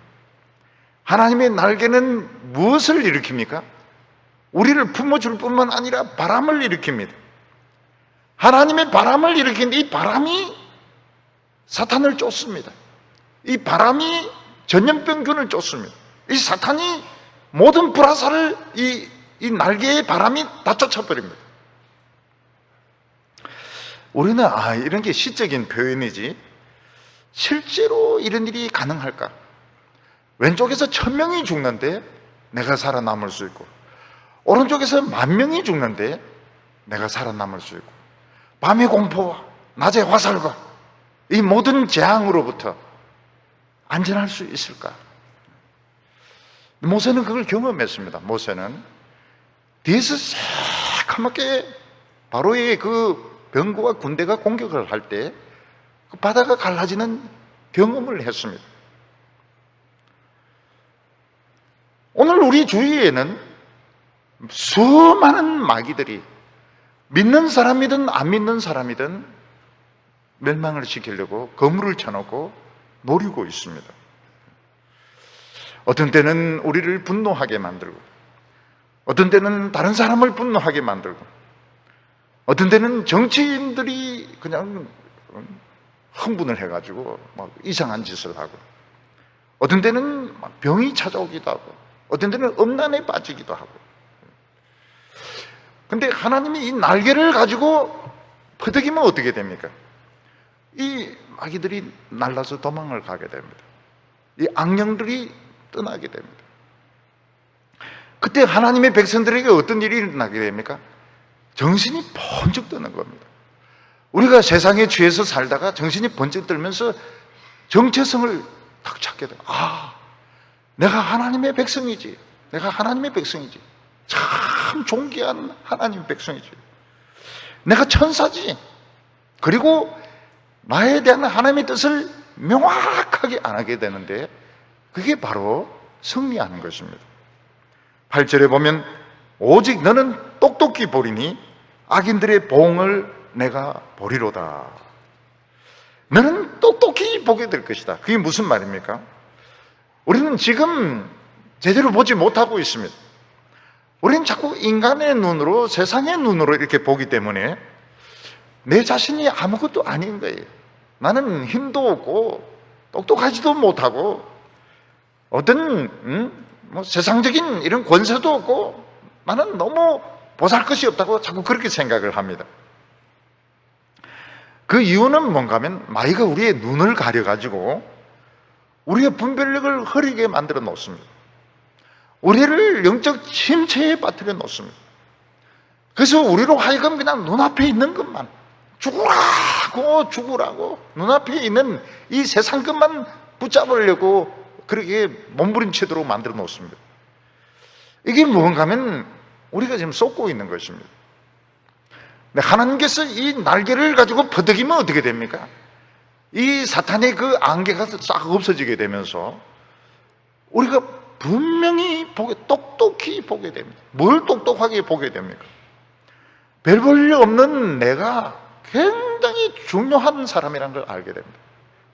[SPEAKER 1] 하나님의 날개는 무엇을 일으킵니까? 우리를 품어줄 뿐만 아니라 바람을 일으킵니다. 하나님의 바람을 일으키는데 이 바람이 사탄을 쫓습니다. 이 바람이 전염병균을 쫓습니다. 이 사탄이 모든 불화살을 이 날개의 바람이 다 쫓아버립니다. 우리는 이런 게 시적인 표현이지 실제로 이런 일이 가능할까? 왼쪽에서 1000명이 죽는데 내가 살아남을 수 있고, 오른쪽에서 10,000명이 죽는데 내가 살아남을 수 있고, 밤의 공포와 낮의 화살과 이 모든 재앙으로부터 안전할 수 있을까? 모세는 그걸 경험했습니다. 모세는 뒤에서 새카맣게 바로의 그 병거와 군대가 공격을 할 때 그 바다가 갈라지는 경험을 했습니다. 오늘 우리 주위에는 수많은 마귀들이 믿는 사람이든 안 믿는 사람이든 멸망을 시키려고 거물을 쳐놓고 노리고 있습니다. 어떤 때는 우리를 분노하게 만들고, 어떤 때는 다른 사람을 분노하게 만들고, 어떤 때는 정치인들이 그냥 흥분을 해가지고 막 이상한 짓을 하고, 어떤 때는 병이 찾아오기도 하고, 어떤 때는 음란에 빠지기도 하고. 근데 하나님이 이 날개를 가지고 퍼득이면 어떻게 됩니까? 이 마귀들이 날라서 도망을 가게 됩니다. 이 악령들이 떠나게 됩니다. 그때 하나님의 백성들에게 어떤 일이 일어나게 됩니까? 정신이 번쩍 드는 겁니다. 우리가 세상에 취해서 살다가 정신이 번쩍 들면서 정체성을 딱 찾게 돼요. 내가 하나님의 백성이지. 내가 하나님의 백성이지. 참 존귀한 하나님의 백성이지. 내가 천사지. 그리고 나에 대한 하나님의 뜻을 명확하게 안 하게 되는데, 그게 바로 승리하는 것입니다. 8절에 보면 오직 너는 똑똑히 보리니 악인들의 보응을 내가 보리로다. 너는 똑똑히 보게 될 것이다. 그게 무슨 말입니까? 우리는 지금 제대로 보지 못하고 있습니다. 우리는 자꾸 인간의 눈으로, 세상의 눈으로 이렇게 보기 때문에 내 자신이 아무것도 아닌 거예요. 나는 힘도 없고 똑똑하지도 못하고 어떤 세상적인 이런 권세도 없고 나는 너무 보잘것이 없다고 자꾸 그렇게 생각을 합니다. 그 이유는 뭔가 하면 마귀가 우리의 눈을 가려가지고 우리의 분별력을 흐리게 만들어 놓습니다. 우리를 영적 침체에 빠뜨려 놓습니다. 그래서 우리로 하여금 그냥 눈앞에 있는 것만, 죽으라고 눈앞에 있는 이 세상 것만 붙잡으려고 그렇게 몸부림치도록 만들어 놓습니다. 이게 뭔가 하면 우리가 지금 쏟고 있는 것입니다. 하나님께서 이 날개를 가지고 퍼득이면 어떻게 됩니까? 이 사탄의 그 안개가 싹 없어지게 되면서 우리가 분명히 똑똑히 보게 됩니다. 뭘 똑똑하게 보게 됩니까? 별 볼 일 없는 내가 굉장히 중요한 사람이라는 걸 알게 됩니다.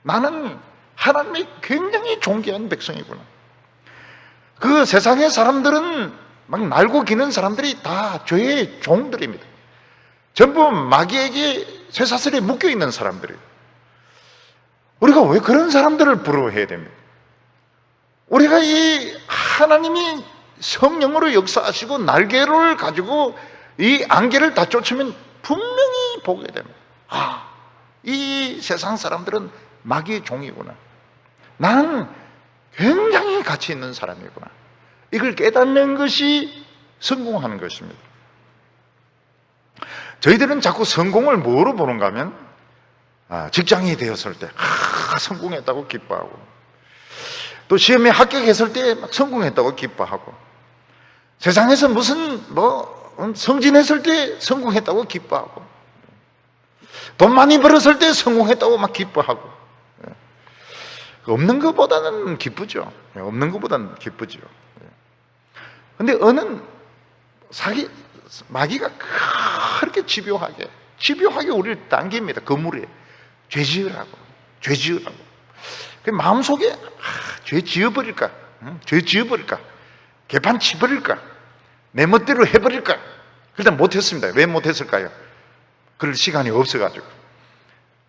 [SPEAKER 1] 나는 하나님이 굉장히 존귀한 백성이구나. 그 세상의 사람들은 막 날고 기는 사람들이 다 죄의 종들입니다. 전부 마귀에게 쇠사슬에 묶여 있는 사람들이에요. 우리가 왜 그런 사람들을 부러워해야 됩니까? 우리가 이 하나님이 성령으로 역사하시고 날개를 가지고 이 안개를 다 쫓으면 분명히 보게 됩니다. 아, 이 세상 사람들은 마귀의 종이구나. 나는 굉장히 가치 있는 사람이구나. 이걸 깨닫는 것이 성공하는 것입니다. 저희들은 자꾸 성공을 뭐로 보는가 하면 직장이 되었을 때 성공했다고 기뻐하고, 또 시험에 합격했을 때 성공했다고 기뻐하고, 세상에서 무슨 성진했을 때 성공했다고 기뻐하고, 돈 많이 벌었을 때 성공했다고 막 기뻐하고. 없는 것보다는 기쁘죠. 없는 것보다는 기쁘죠. 근데 마귀가 그렇게 집요하게 우리를 당깁니다. 그물에 죄 지으라고. 그 마음속에 죄 지어버릴까? 개판 치버릴까? 내 멋대로 해버릴까? 일단 못했습니다. 왜 못했을까요? 그럴 시간이 없어가지고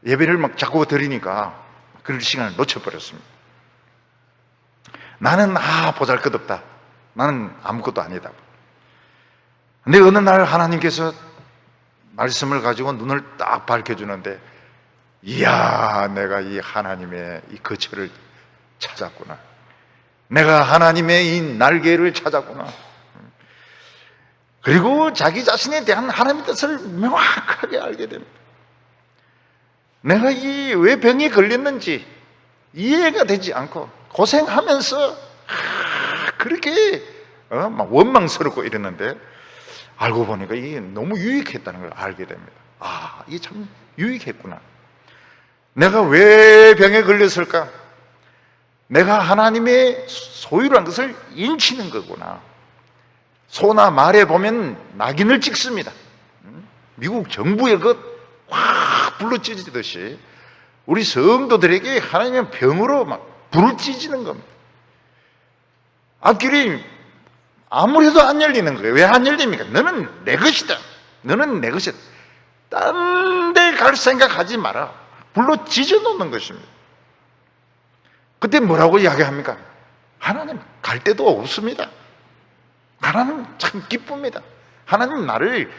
[SPEAKER 1] 예배를 막 자꾸 드리니까 그럴 시간을 놓쳐버렸습니다. 나는 보잘것없다. 나는 아무것도 아니다. 근데 어느 날 하나님께서 말씀을 가지고 눈을 딱 밝혀주는데, 이야, 내가 이 하나님의 이 거처를 찾았구나. 내가 하나님의 이 날개를 찾았구나. 그리고 자기 자신에 대한 하나님의 뜻을 명확하게 알게 됩니다. 내가 왜 병에 걸렸는지 이해가 되지 않고 고생하면서 그렇게 막 원망스럽고 이랬는데, 알고 보니까 이게 너무 유익했다는 걸 알게 됩니다. 이게 참 유익했구나. 내가 왜 병에 걸렸을까? 내가 하나님의 소유라는 것을 인치는 거구나. 소나 말에 보면 낙인을 찍습니다. 미국 정부의 확 불로 찢어지듯이 우리 성도들에게 하나님의 병으로 막 불을 찢는 겁니다. 앞길이 아무래도 안 열리는 거예요. 왜 안 열립니까? 너는 내 것이다. 너는 내 것이다. 딴 데 갈 생각하지 마라. 불로 찢어 놓는 것입니다. 그때 뭐라고 이야기합니까? 하나님 갈 데도 없습니다. 하나님 참 기쁩니다. 하나님 나를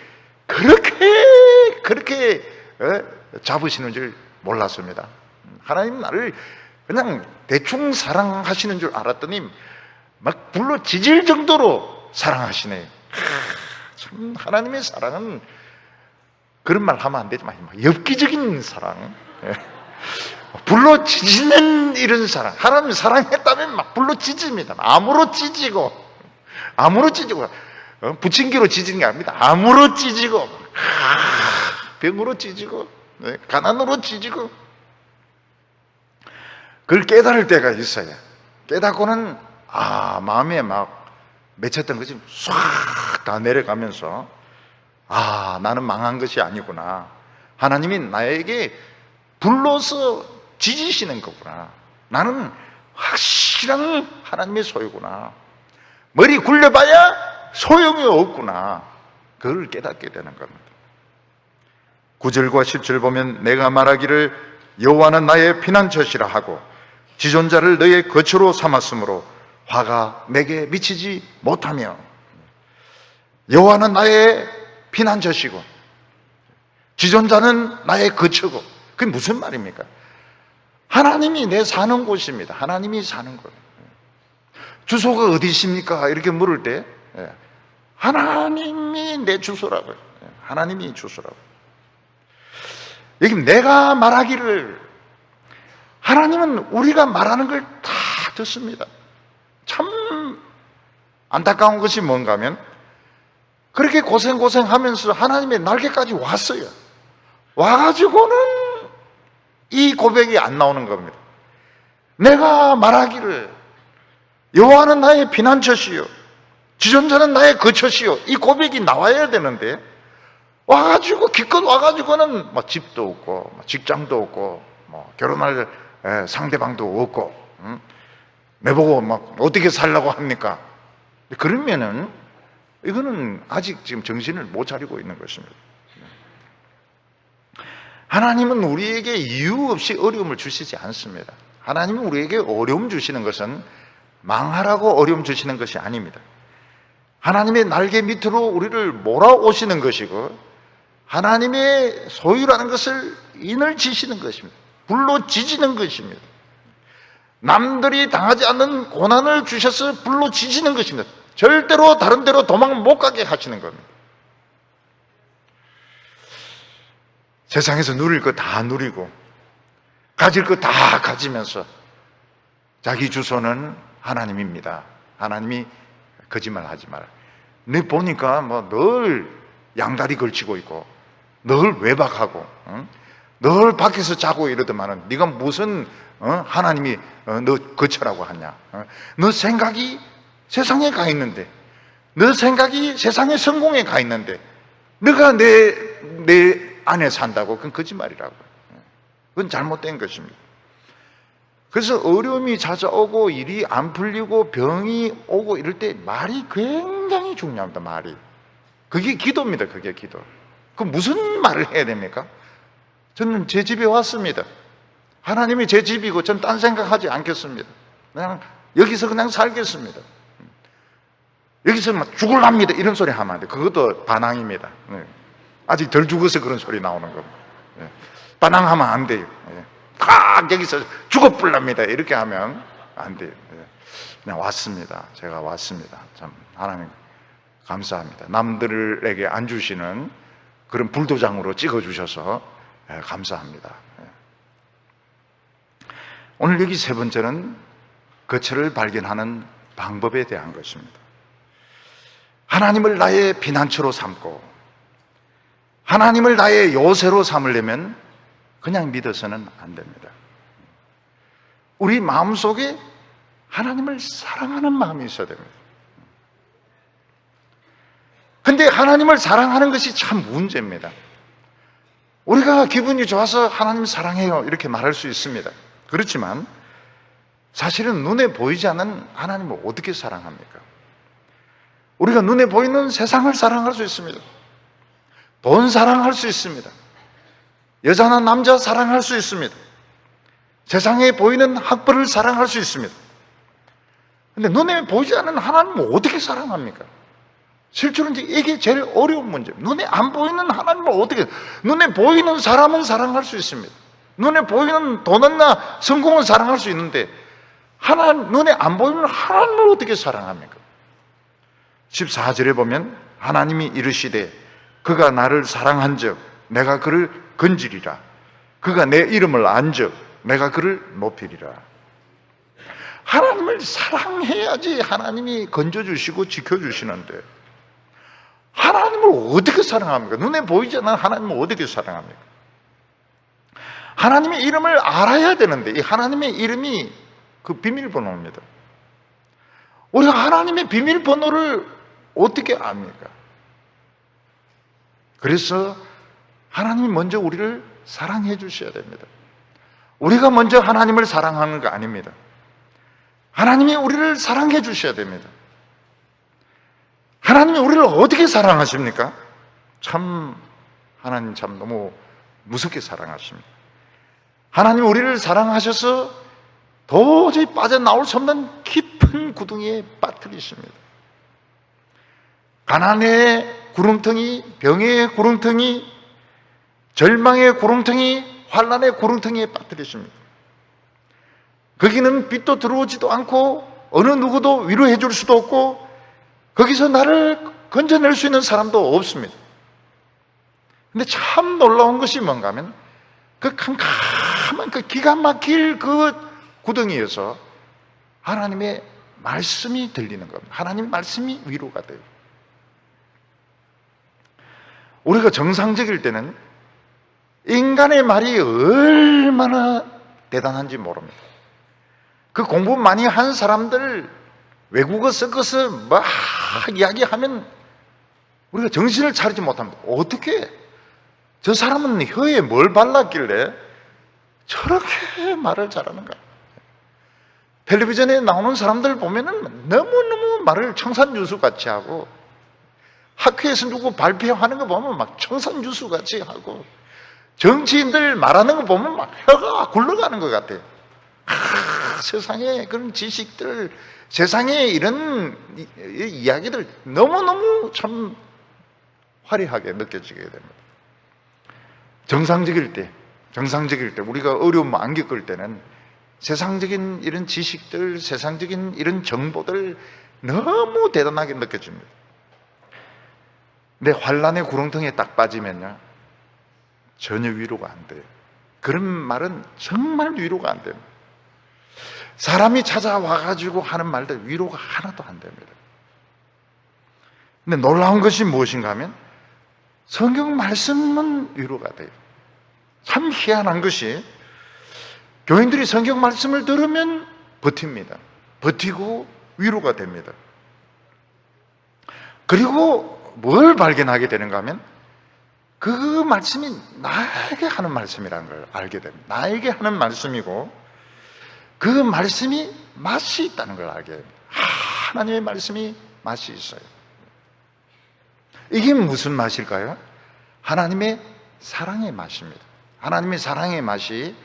[SPEAKER 1] 그렇게 잡으시는 줄 몰랐습니다. 하나님 나를 그냥 대충 사랑하시는 줄 알았더니 막 불로 지질 정도로 사랑하시네. 참 하나님의 사랑은 그런 말 하면 안 되지만 엽기적인 사랑, 불로 지지는 이런 사랑. 하나님 사랑했다면 막 불로 찢습니다. 암으로 찢고 부침기로 찢는 게 아닙니다. 암으로 찢고 병으로 찢고 가난으로 찢고. 그걸 깨달을 때가 있어요. 깨닫고는 마음에 막 맺혔던 것이 싹 다 내려가면서 나는 망한 것이 아니구나. 하나님이 나에게 불러서 지지시는 거구나. 나는 확실한 하나님의 소유구나. 머리 굴려봐야 소용이 없구나. 그걸 깨닫게 되는 겁니다. 9절과 10절 보면 내가 말하기를 여호와는 나의 피난처시라 하고 지존자를 너의 거처로 삼았으므로 화가 내게 미치지 못하며. 여호와는 나의 피난처시고 지존자는 나의 거처고. 그게 무슨 말입니까? 하나님이 내 사는 곳입니다. 하나님이 사는 곳. 주소가 어디십니까? 이렇게 물을 때 하나님이 내 주소라고요. 하나님이 주소라고. 여기 내가 말하기를, 하나님은 우리가 말하는 걸 다 듣습니다. 참 안타까운 것이 뭔가 하면 그렇게 고생하면서 하나님의 날개까지 왔어요. 와가지고는 이 고백이 안 나오는 겁니다. 내가 말하기를 여호와는 나의 피난처시요 지존자는 나의 거처시요, 이 고백이 나와야 되는데 와가지고 기껏 와가지고는 뭐 집도 없고 뭐 직장도 없고 뭐 결혼할 상대방도 없고 내보고 막 어떻게 살라고 합니까? 그러면은 이거는 아직 지금 정신을 못 차리고 있는 것입니다. 하나님은 우리에게 이유 없이 어려움을 주시지 않습니다. 하나님은 우리에게 어려움 주시는 것은 망하라고 어려움 주시는 것이 아닙니다. 하나님의 날개 밑으로 우리를 몰아오시는 것이고 하나님의 소유라는 것을 인을 지시는 것입니다. 불로 지지는 것입니다. 남들이 당하지 않는 고난을 주셔서 불로 지지는 것입니다. 절대로 다른 데로 도망 못 가게 하시는 겁니다. 세상에서 누릴 거 다 누리고 가질 거 다 가지면서 자기 주소는 하나님입니다. 하나님이 거짓말 하지 마라. 내 보니까 뭐 늘 양다리 걸치고 있고 늘 외박하고 늘 밖에서 자고 이러더만은 네가 무슨 하나님이 너 거처라고 하냐? 너 생각이 세상에 가 있는데, 너 생각이 세상의 성공에 가 있는데 너가 내 안에 산다고? 그건 거짓말이라고. 그건 잘못된 것입니다. 그래서 어려움이 찾아오고 일이 안 풀리고 병이 오고 이럴 때 말이 굉장히 중요합니다. 말이. 그게 기도입니다. 그게 기도. 그 무슨 말을 해야 됩니까? 저는 제 집에 왔습니다. 하나님이 제 집이고 전 딴 생각하지 않겠습니다. 그냥 여기서 그냥 살겠습니다. 여기서 막 죽을랍니다 이런 소리 하면 안 돼. 그것도 반항입니다. 아직 덜 죽어서 그런 소리 나오는 겁니다. 반항하면 안 돼요. 딱 여기서 죽어불랍니다 이렇게 하면 안 돼요. 그냥 왔습니다. 제가 왔습니다. 참 하나님 감사합니다. 남들에게 안 주시는 그런 불도장으로 찍어주셔서 감사합니다. 오늘 여기 세 번째는 거처를 발견하는 방법에 대한 것입니다. 하나님을 나의 피난처로 삼고 하나님을 나의 요새로 삼으려면 그냥 믿어서는 안 됩니다. 우리 마음속에 하나님을 사랑하는 마음이 있어야 됩니다. 근데 하나님을 사랑하는 것이 참 문제입니다. 우리가 기분이 좋아서 하나님 사랑해요 이렇게 말할 수 있습니다. 그렇지만 사실은 눈에 보이지 않는 하나님을 어떻게 사랑합니까? 우리가 눈에 보이는 세상을 사랑할 수 있습니다. 돈 사랑할 수 있습니다. 여자나 남자 사랑할 수 있습니다. 세상에 보이는 학벌을 사랑할 수 있습니다. 근데 눈에 보이지 않는 하나님을 어떻게 사랑합니까? 실제로 이게 제일 어려운 문제입니다. 눈에 안 보이는 하나님을 어떻게, 눈에 보이는 사람은 사랑할 수 있습니다. 눈에 보이는 돈이나 성공은 사랑할 수 있는데 눈에 안 보이는 하나님을 어떻게 사랑합니까? 14절에 보면 하나님이 이르시되 그가 나를 사랑한즉 내가 그를 건지리라. 그가 내 이름을 안즉 내가 그를 높이리라. 하나님을 사랑해야지 하나님이 건져주시고 지켜주시는데 하나님을 어떻게 사랑합니까? 눈에 보이지 않는 하나님을 어떻게 사랑합니까? 하나님의 이름을 알아야 되는데 이 하나님의 이름이 그 비밀번호입니다. 우리가 하나님의 비밀번호를 어떻게 압니까? 그래서 하나님이 먼저 우리를 사랑해 주셔야 됩니다. 우리가 먼저 하나님을 사랑하는 거 아닙니다. 하나님이 우리를 사랑해 주셔야 됩니다. 하나님이 우리를 어떻게 사랑하십니까? 하나님 참 너무 무섭게 사랑하십니다. 하나님 우리를 사랑하셔서 도저히 빠져나올 수 없는 깊은 구덩이에 빠뜨리십니다. 가난의 구렁텅이, 병의 구렁텅이, 절망의 구렁텅이, 환난의 구렁텅이에 빠뜨리십니다. 거기는 빛도 들어오지도 않고 어느 누구도 위로해 줄 수도 없고 거기서 나를 건져낼 수 있는 사람도 없습니다. 근데 참 놀라운 것이 뭔가 하면 그 캄캄한 그 기가 막힐 그 구덩이에서 하나님의 말씀이 들리는 겁니다. 하나님의 말씀이 위로가 돼요. 우리가 정상적일 때는 인간의 말이 얼마나 대단한지 모릅니다. 그 공부 많이 한 사람들 외국어 섞어서 막 이야기하면 우리가 정신을 차리지 못합니다. 어떻게 저 사람은 혀에 뭘 발랐길래 저렇게 말을 잘하는가? 텔레비전에 나오는 사람들 보면은 너무너무 말을 청산유수 같이 하고, 학회에서 누구 발표하는 거 보면 막 청산유수 같이 하고, 정치인들 말하는 거 보면 막 혀가 굴러가는 것 같아요. 세상에 그런 지식들, 세상에 이런 이야기들 너무너무 참 화려하게 느껴지게 됩니다. 정상적일 때 우리가 어려움 안 겪을 때는 세상적인 이런 지식들, 세상적인 이런 정보들 너무 대단하게 느껴집니다. 근데 환란의 구렁텅이에 딱 빠지면요, 전혀 위로가 안 돼요. 그런 말은 정말 위로가 안 됩니다. 사람이 찾아와가지고 하는 말들 위로가 하나도 안 됩니다. 근데 놀라운 것이 무엇인가 하면 성경 말씀은 위로가 돼요. 참 희한한 것이 교인들이 성경 말씀을 들으면 버팁니다. 버티고 위로가 됩니다. 그리고 뭘 발견하게 되는가 하면 그 말씀이 나에게 하는 말씀이라는 걸 알게 됩니다. 나에게 하는 말씀이고 그 말씀이 맛이 있다는 걸 알게 됩니다. 하나님의 말씀이 맛이 있어요. 이게 무슨 맛일까요? 하나님의 사랑의 맛입니다. 하나님의 사랑의 맛이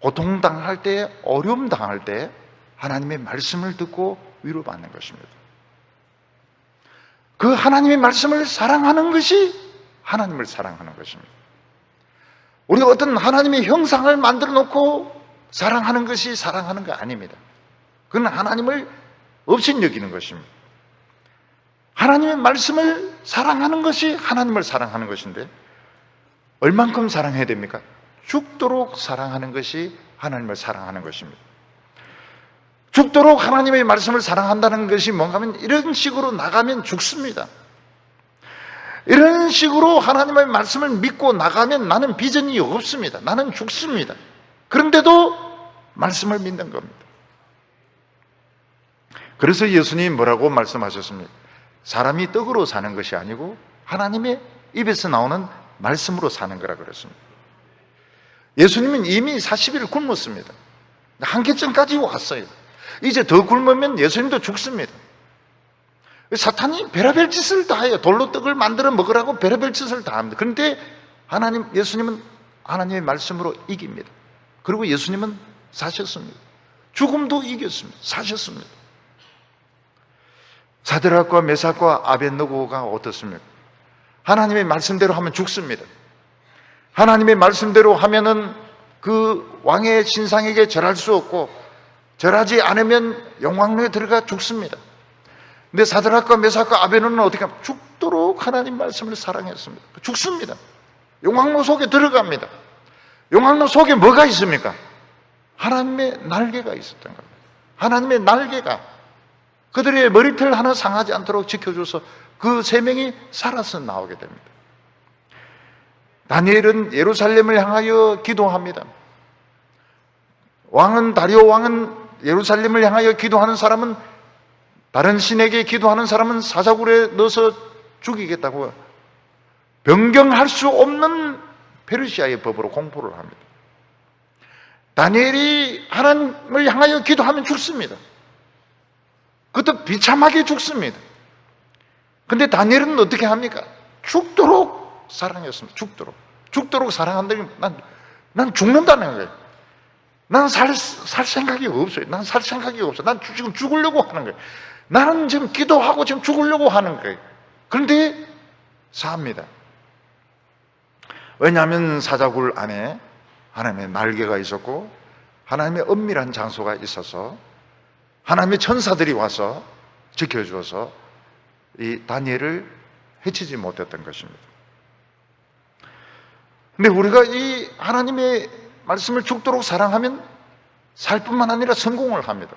[SPEAKER 1] 고통당할 때, 어려움 당할 때 하나님의 말씀을 듣고 위로받는 것입니다. 그 하나님의 말씀을 사랑하는 것이 하나님을 사랑하는 것입니다. 우리가 어떤 하나님의 형상을 만들어 놓고 사랑하는 것이 사랑하는 거 아닙니다. 그건 하나님을 없인 여기는 것입니다. 하나님의 말씀을 사랑하는 것이 하나님을 사랑하는 것인데, 얼만큼 사랑해야 됩니까? 죽도록 사랑하는 것이 하나님을 사랑하는 것입니다. 죽도록 하나님의 말씀을 사랑한다는 것이 뭔가 하면 이런 식으로 나가면 죽습니다. 이런 식으로 하나님의 말씀을 믿고 나가면 나는 비전이 없습니다. 나는 죽습니다. 그런데도 말씀을 믿는 겁니다. 그래서 예수님이 뭐라고 말씀하셨습니까? 사람이 떡으로 사는 것이 아니고 하나님의 입에서 나오는 말씀으로 사는 거라 그랬습니다. 예수님은 이미 40일 굶었습니다. 한계점까지 왔어요. 이제 더 굶으면 예수님도 죽습니다. 사탄이 별의별 짓을 다 해요. 돌로 떡을 만들어 먹으라고 별의별 짓을 다 합니다. 그런데 예수님은 하나님의 말씀으로 이깁니다. 그리고 예수님은 사셨습니다. 죽음도 이겼습니다. 사셨습니다. 사드락과 메삭과 아벳느고가 어떻습니까? 하나님의 말씀대로 하면 죽습니다. 하나님의 말씀대로 하면은 그 왕의 신상에게 절할 수 없고, 절하지 않으면 영광로에 들어가 죽습니다. 근데 사드락과 메삭과 아벳느고는 어떻게 하면 죽도록 하나님 말씀을 사랑했습니다. 죽습니다. 영광로 속에 들어갑니다. 영광로 속에 뭐가 있습니까? 하나님의 날개가 있었던 겁니다. 하나님의 날개가 그들의 머리털 하나 상하지 않도록 지켜줘서 그 세 명이 살아서 나오게 됩니다. 다니엘은 예루살렘을 향하여 기도합니다. 다리오 왕은 예루살렘을 향하여 기도하는 사람은, 다른 신에게 기도하는 사람은 사자굴에 넣어서 죽이겠다고 변경할 수 없는 페르시아의 법으로 공포를 합니다. 다니엘이 하나님을 향하여 기도하면 죽습니다. 그것도 비참하게 죽습니다. 근데 다니엘은 어떻게 합니까? 죽도록 사랑했습니다. 죽도록 사랑한다면 난 죽는다는 거예요. 난 살 생각이 없어요. 난 살 생각이 없어. 난 지금 죽으려고 하는 거예요. 나는 지금 기도하고 지금 죽으려고 하는 거예요. 그런데 삽니다. 왜냐하면 사자굴 안에 하나님의 날개가 있었고 하나님의 은밀한 장소가 있어서 하나님의 천사들이 와서 지켜줘서 이 다니엘을 해치지 못했던 것입니다. 근데 우리가 이 하나님의 말씀을 죽도록 사랑하면 살 뿐만 아니라 성공을 합니다.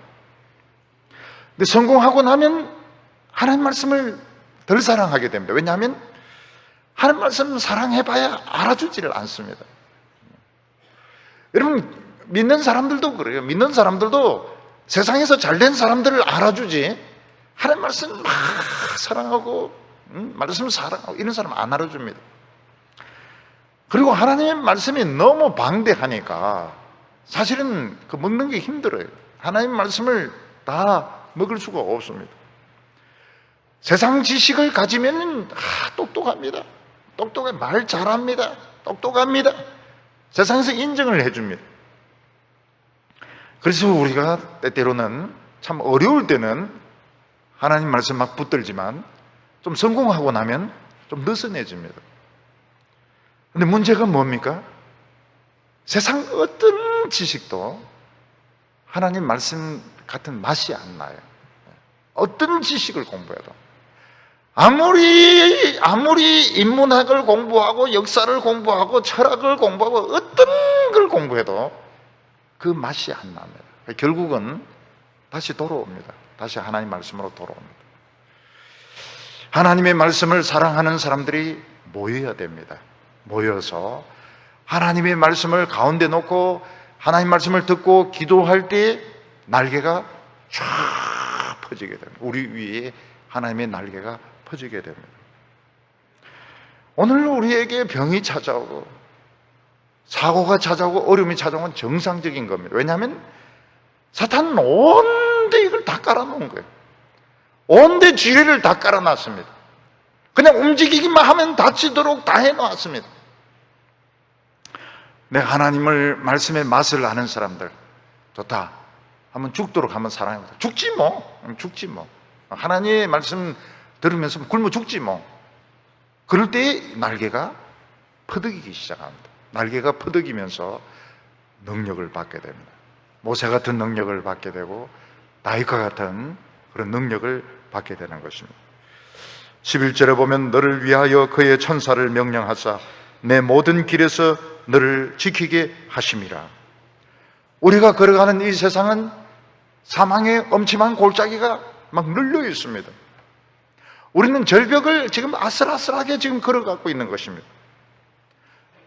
[SPEAKER 1] 근데 성공하고 나면 하나님 말씀을 덜 사랑하게 됩니다. 왜냐하면 하나님 말씀 사랑해봐야 알아주지를 않습니다. 여러분, 믿는 사람들도 그래요. 믿는 사람들도 세상에서 잘된 사람들을 알아주지, 하나님 말씀 막 사랑하고 말씀 사랑하고 이런 사람 안 알아줍니다. 그리고 하나님의 말씀이 너무 방대하니까 사실은 그 먹는 게 힘들어요. 하나님 말씀을 다 먹을 수가 없습니다. 세상 지식을 가지면 똑똑합니다. 똑똑해, 말 잘합니다. 똑똑합니다. 세상에서 인정을 해줍니다. 그래서 우리가 때때로는 참 어려울 때는 하나님 말씀 막 붙들지만 좀 성공하고 나면 좀 느슨해집니다. 근데 문제가 뭡니까? 세상 어떤 지식도 하나님 말씀 같은 맛이 안 나요. 어떤 지식을 공부해도 아무리 인문학을 공부하고 역사를 공부하고 철학을 공부하고 어떤 걸 공부해도 그 맛이 안 납니다. 결국은 다시 돌아옵니다. 다시 하나님 말씀으로 돌아옵니다. 하나님의 말씀을 사랑하는 사람들이 모여야 됩니다. 모여서 하나님의 말씀을 가운데 놓고 하나님 말씀을 듣고 기도할 때 날개가 쫙 퍼지게 됩니다. 우리 위에 하나님의 날개가 퍼지게 됩니다. 오늘 우리에게 병이 찾아오고 사고가 찾아오고 어려움이 찾아오는 건 정상적인 겁니다. 왜냐하면 사탄은 온데 이걸 다 깔아놓은 거예요. 온데 지뢰를 다 깔아놨습니다. 그냥 움직이기만 하면 다치도록 다 해놓았습니다. 내 하나님을 말씀의 맛을 아는 사람들, 좋다. 한번 죽도록 한번 사랑해보자. 죽지 뭐. 하나님의 말씀 들으면서 굶어 죽지 뭐. 그럴 때 날개가 퍼득이기 시작합니다. 날개가 퍼득이면서 능력을 받게 됩니다. 모세 같은 능력을 받게 되고 다윗과 같은 그런 능력을 받게 되는 것입니다. 11절에 보면 너를 위하여 그의 천사를 명령하사 내 모든 길에서 너를 지키게 하심이라. 우리가 걸어가는 이 세상은 사망의 엄침한 골짜기가 막 눌려 있습니다. 우리는 절벽을 지금 아슬아슬하게 지금 걸어가고 있는 것입니다.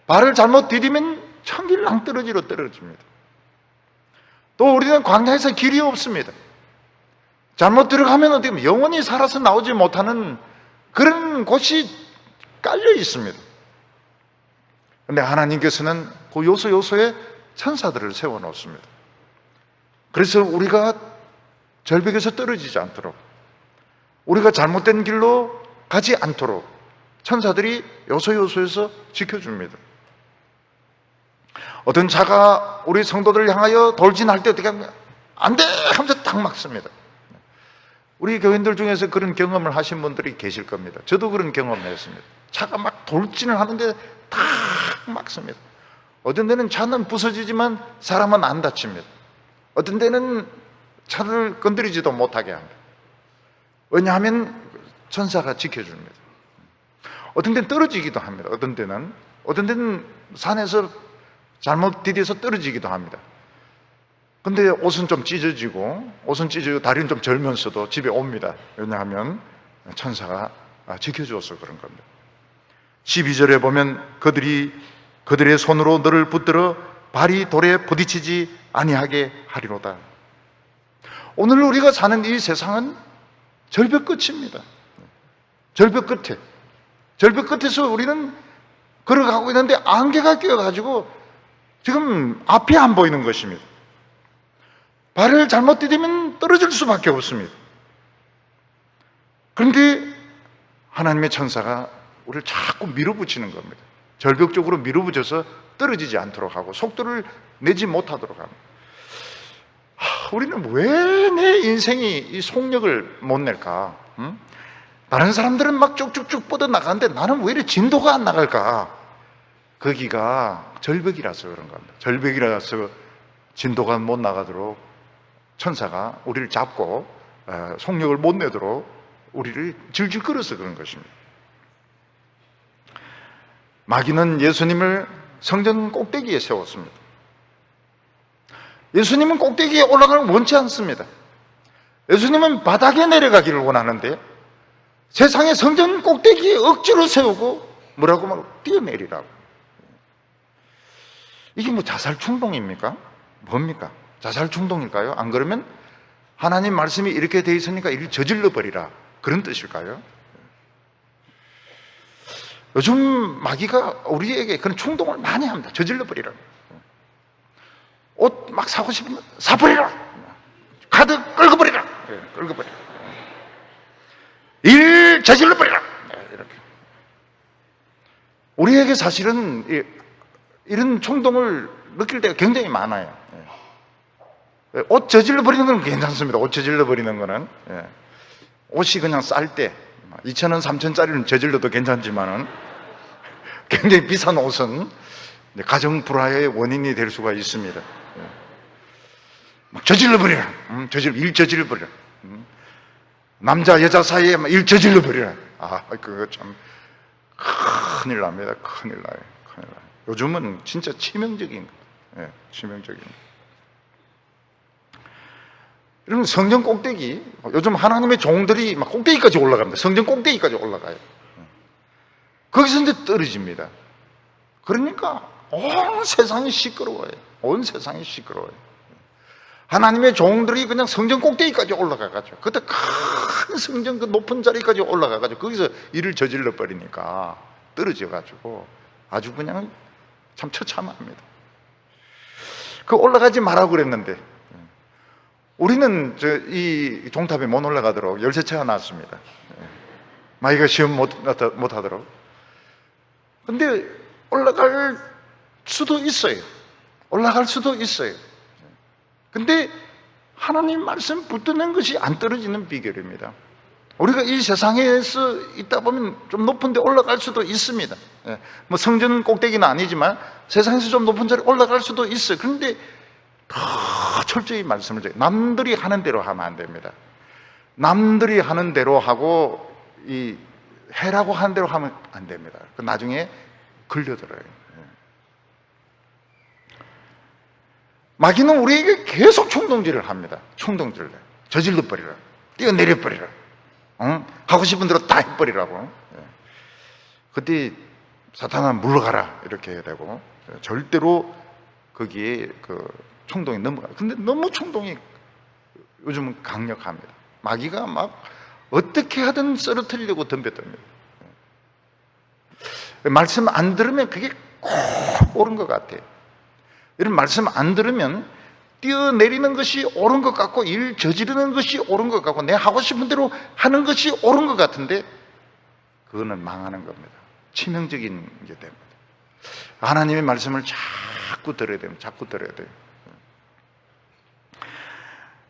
[SPEAKER 1] 발을 잘못 디디면 천길 낭떠러지로 떨어집니다. 또 우리는 광야에서 길이 없습니다. 잘못 들어가면 어떻게 보면 영원히 살아서 나오지 못하는 그런 곳이 깔려 있습니다. 그런데 하나님께서는 그 요소요소에 천사들을 세워놓습니다. 그래서 우리가 절벽에서 떨어지지 않도록, 우리가 잘못된 길로 가지 않도록 천사들이 요소요소에서 지켜줍니다. 어떤 차가 우리 성도들을 향하여 돌진할 때 어떻게 합니까? 안 돼! 하면서 딱 막습니다. 우리 교인들 중에서 그런 경험을 하신 분들이 계실 겁니다. 저도 그런 경험을 했습니다. 차가 막 돌진을 하는데 딱 막습니다. 어떤 데는 차는 부서지지만 사람은 안 다칩니다. 어떤 데는 차를 건드리지도 못하게 합니다. 왜냐하면 천사가 지켜줍니다. 어떤 데는 떨어지기도 합니다. 어떤 데는 산에서 잘못 디뎌서 떨어지기도 합니다. 근데 옷은 좀 찢어지고 다리는 좀 절면서도 집에 옵니다. 왜냐하면 천사가 지켜줘서 그런 겁니다. 12절에 보면 그들의 손으로 너를 붙들어 발이 돌에 부딪히지 아니하게 하리로다. 오늘 우리가 사는 이 세상은 절벽 끝입니다. 절벽 끝에서 우리는 걸어가고 있는데 안개가 껴가지고 지금 앞이 안 보이는 것입니다. 발을 잘못 디디면 떨어질 수밖에 없습니다. 그런데 하나님의 천사가 우리를 자꾸 밀어붙이는 겁니다. 절벽 쪽으로 밀어붙여서 떨어지지 않도록 하고 속도를 내지 못하도록 합니다. 우리는 왜 내 인생이 이 속력을 못 낼까? 다른 사람들은 막 쭉쭉쭉 뻗어나가는데 나는 왜 이렇게 진도가 안 나갈까? 거기가 절벽이라서 그런 겁니다. 절벽이라서 진도가 못 나가도록 천사가 우리를 잡고 속력을 못 내도록 우리를 질질 끌어서 그런 것입니다. 마귀는 예수님을 성전 꼭대기에 세웠습니다. 예수님은 꼭대기에 올라가는 걸 원치 않습니다. 예수님은 바닥에 내려가기를 원하는데 세상의 성전 꼭대기에 억지로 세우고 뭐라고 막 뛰어내리라고. 이게 뭐 자살 충동입니까? 뭡니까? 자살 충동일까요? 안 그러면 하나님 말씀이 이렇게 돼 있으니까 이를 저질러 버리라, 그런 뜻일까요? 요즘 마귀가 우리에게 그런 충동을 많이 합니다. 저질러 버리라. 옷 막 사고 싶으면 사버리라. 카드 끌고 버리라. 끌고 버리라. 일 저질러 버리라. 이렇게. 우리에게 사실은 이런 충동을 느낄 때가 굉장히 많아요. 옷 저질러 버리는 건 괜찮습니다. 옷 저질러 버리는 거는. 옷이 그냥 쌀 때 2,000원, 3,000원짜리는 저질러도 괜찮지만은 굉장히 비싼 옷은 가정 불화의 원인이 될 수가 있습니다. 막 저질러 버리라. 일 저질러 버리라. 남자 여자 사이에 일 저질러 버리라. 그거 참 큰일 납니다. 큰일 나요. 큰일 나요. 요즘은 진짜 치명적인 거예요. 치명적인 거. 여러분, 성전 꼭대기, 요즘 하나님의 종들이 막 꼭대기까지 올라갑니다. 성전 꼭대기까지 올라가요. 거기서 이제 떨어집니다. 그러니까 온 세상이 시끄러워요. 온 세상이 시끄러워요. 하나님의 종들이 그냥 성전 꼭대기까지 올라가가지고, 그때 큰 성전 그 높은 자리까지 올라가가지고 거기서 일을 저질러 버리니까 떨어져가지고 아주 그냥 참 처참합니다. 그 올라가지 말라고 그랬는데 우리는 이 종탑에 못 올라가도록 열쇠 채워놨습니다. 마이가 시험 못 하도록. 근데 올라갈 수도 있어요. 올라갈 수도 있어요. 근데 하나님 말씀 붙드는 것이 안 떨어지는 비결입니다. 우리가 이 세상에서 있다 보면 좀 높은 데 올라갈 수도 있습니다. 뭐 성전 꼭대기는 아니지만 세상에서 좀 높은 자리에 올라갈 수도 있어요. 그런데 더 철저히 말씀을 드려요. 남들이 하는 대로 하면 안 됩니다. 남들이 하는 대로 하고 이 해라고 하는 대로 하면 안 됩니다. 나중에 걸려들어요. 마귀는 우리에게 계속 충동질을 합니다. 충동질을 저질러 버리라, 뛰어내려 버리라, 하고 싶은 대로 다 해버리라고. 그때 사탄아 물러가라 이렇게 해야 되고, 절대로 거기에 그 충동이 넘어가요. 근데 너무 충동이 요즘은 강력합니다. 마귀가 막 어떻게 하든 쓰러뜨리려고 덤벼듭니다. 말씀 안 들으면 그게 꼭 옳은 것 같아요. 이런 말씀 안 들으면 뛰어내리는 것이 옳은 것 같고, 일 저지르는 것이 옳은 것 같고, 내 하고 싶은 대로 하는 것이 옳은 것 같은데 그거는 망하는 겁니다. 치명적인 게 됩니다. 하나님의 말씀을 자꾸 들어야 됩니다. 자꾸 들어야 돼요.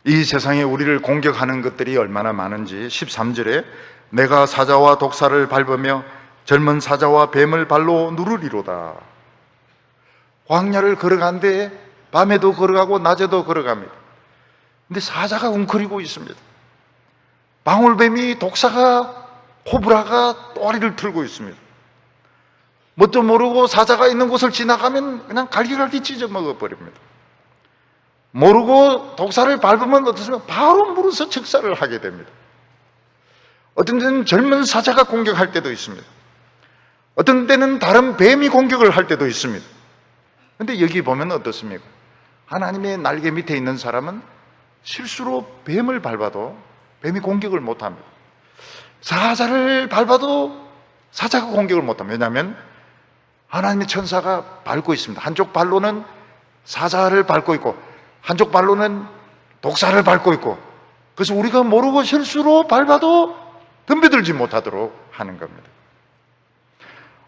[SPEAKER 1] 이 세상에 우리를 공격하는 것들이 얼마나 많은지 13절에 내가 사자와 독사를 밟으며 젊은 사자와 뱀을 발로 누르리로다. 광야를 걸어가는데 밤에도 걸어가고 낮에도 걸어갑니다. 근데 사자가 웅크리고 있습니다. 방울뱀이, 독사가, 코브라가 또아리를 틀고 있습니다. 뭣도 모르고 사자가 있는 곳을 지나가면 그냥 갈기갈기 찢어 먹어버립니다. 모르고 독사를 밟으면 어떻습니까? 바로 물어서 즉사를 하게 됩니다. 어떤 때는 젊은 사자가 공격할 때도 있습니다. 어떤 때는 다른 뱀이 공격을 할 때도 있습니다. 근데 여기 보면 어떻습니까? 하나님의 날개 밑에 있는 사람은 실수로 뱀을 밟아도 뱀이 공격을 못합니다. 사자를 밟아도 사자가 공격을 못합니다. 왜냐하면 하나님의 천사가 밟고 있습니다. 한쪽 발로는 사자를 밟고 있고 한쪽 발로는 독사를 밟고 있고, 그래서 우리가 모르고 실수로 밟아도 덤벼들지 못하도록 하는 겁니다.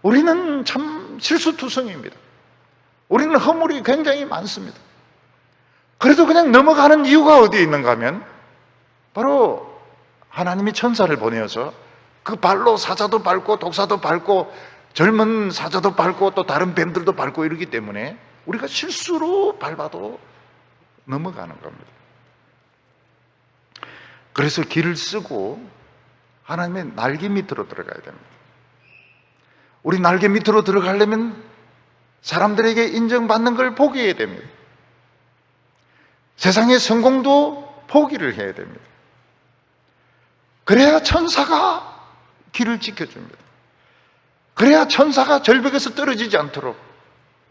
[SPEAKER 1] 우리는 참 실수투성입니다. 우리는 허물이 굉장히 많습니다. 그래도 그냥 넘어가는 이유가 어디에 있는가 하면 바로 하나님이 천사를 보내어서 그 발로 사자도 밟고 독사도 밟고 젊은 사자도 밟고 또 다른 뱀들도 밟고 이러기 때문에 우리가 실수로 밟아도 넘어가는 겁니다. 그래서 길을 쓰고 하나님의 날개 밑으로 들어가야 됩니다. 우리 날개 밑으로 들어가려면 사람들에게 인정받는 걸 포기해야 됩니다. 세상의 성공도 포기를 해야 됩니다. 그래야 천사가 길을 지켜줍니다. 그래야 천사가 절벽에서 떨어지지 않도록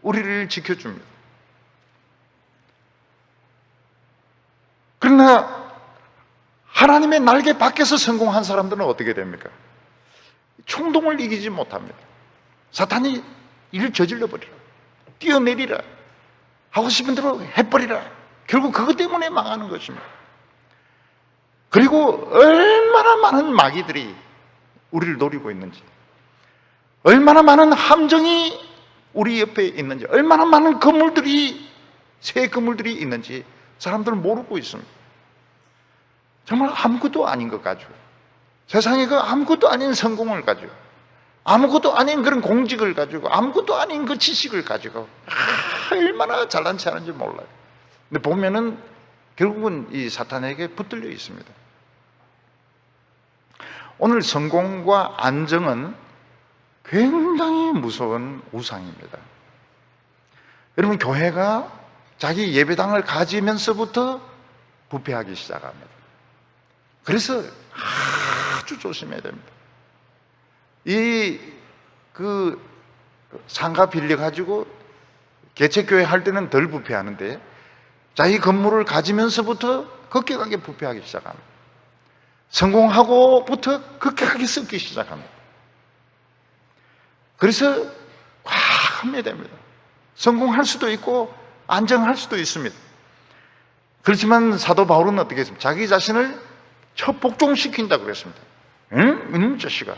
[SPEAKER 1] 우리를 지켜줍니다. 그러나 하나님의 날개 밖에서 성공한 사람들은 어떻게 됩니까? 충동을 이기지 못합니다. 사탄이 일을 저질러 버리라, 뛰어내리라, 하고 싶은 대로 해버리라. 결국 그것 때문에 망하는 것입니다. 그리고 얼마나 많은 마귀들이 우리를 노리고 있는지, 얼마나 많은 함정이 우리 옆에 있는지, 얼마나 많은 그물들이, 새 그물들이 있는지 사람들은 모르고 있습니다. 정말 아무것도 아닌 것 가지고, 세상에 그 아무것도 아닌 성공을 가지고, 아무것도 아닌 그런 공직을 가지고, 아무것도 아닌 그 지식을 가지고 얼마나 잘난 체 하는지 몰라요. 근데 보면은 결국은 이 사탄에게 붙들려 있습니다. 오늘 성공과 안정은 굉장히 무서운 우상입니다. 여러분, 교회가 자기 예배당을 가지면서부터 부패하기 시작합니다. 그래서 아주 조심해야 됩니다. 상가 빌려가지고 개척교회 할 때는 덜 부패하는데, 자기 건물을 가지면서부터 급격하게 부패하기 시작합니다. 성공하고부터 급격하게 썩기 시작합니다. 그래서 꽉 하면 됩니다. 성공할 수도 있고 안정할 수도 있습니다. 그렇지만 사도 바울은 어떻게 했습니까? 자기 자신을 첩복종시킨다고 그랬습니다. 응? 이놈 자식아,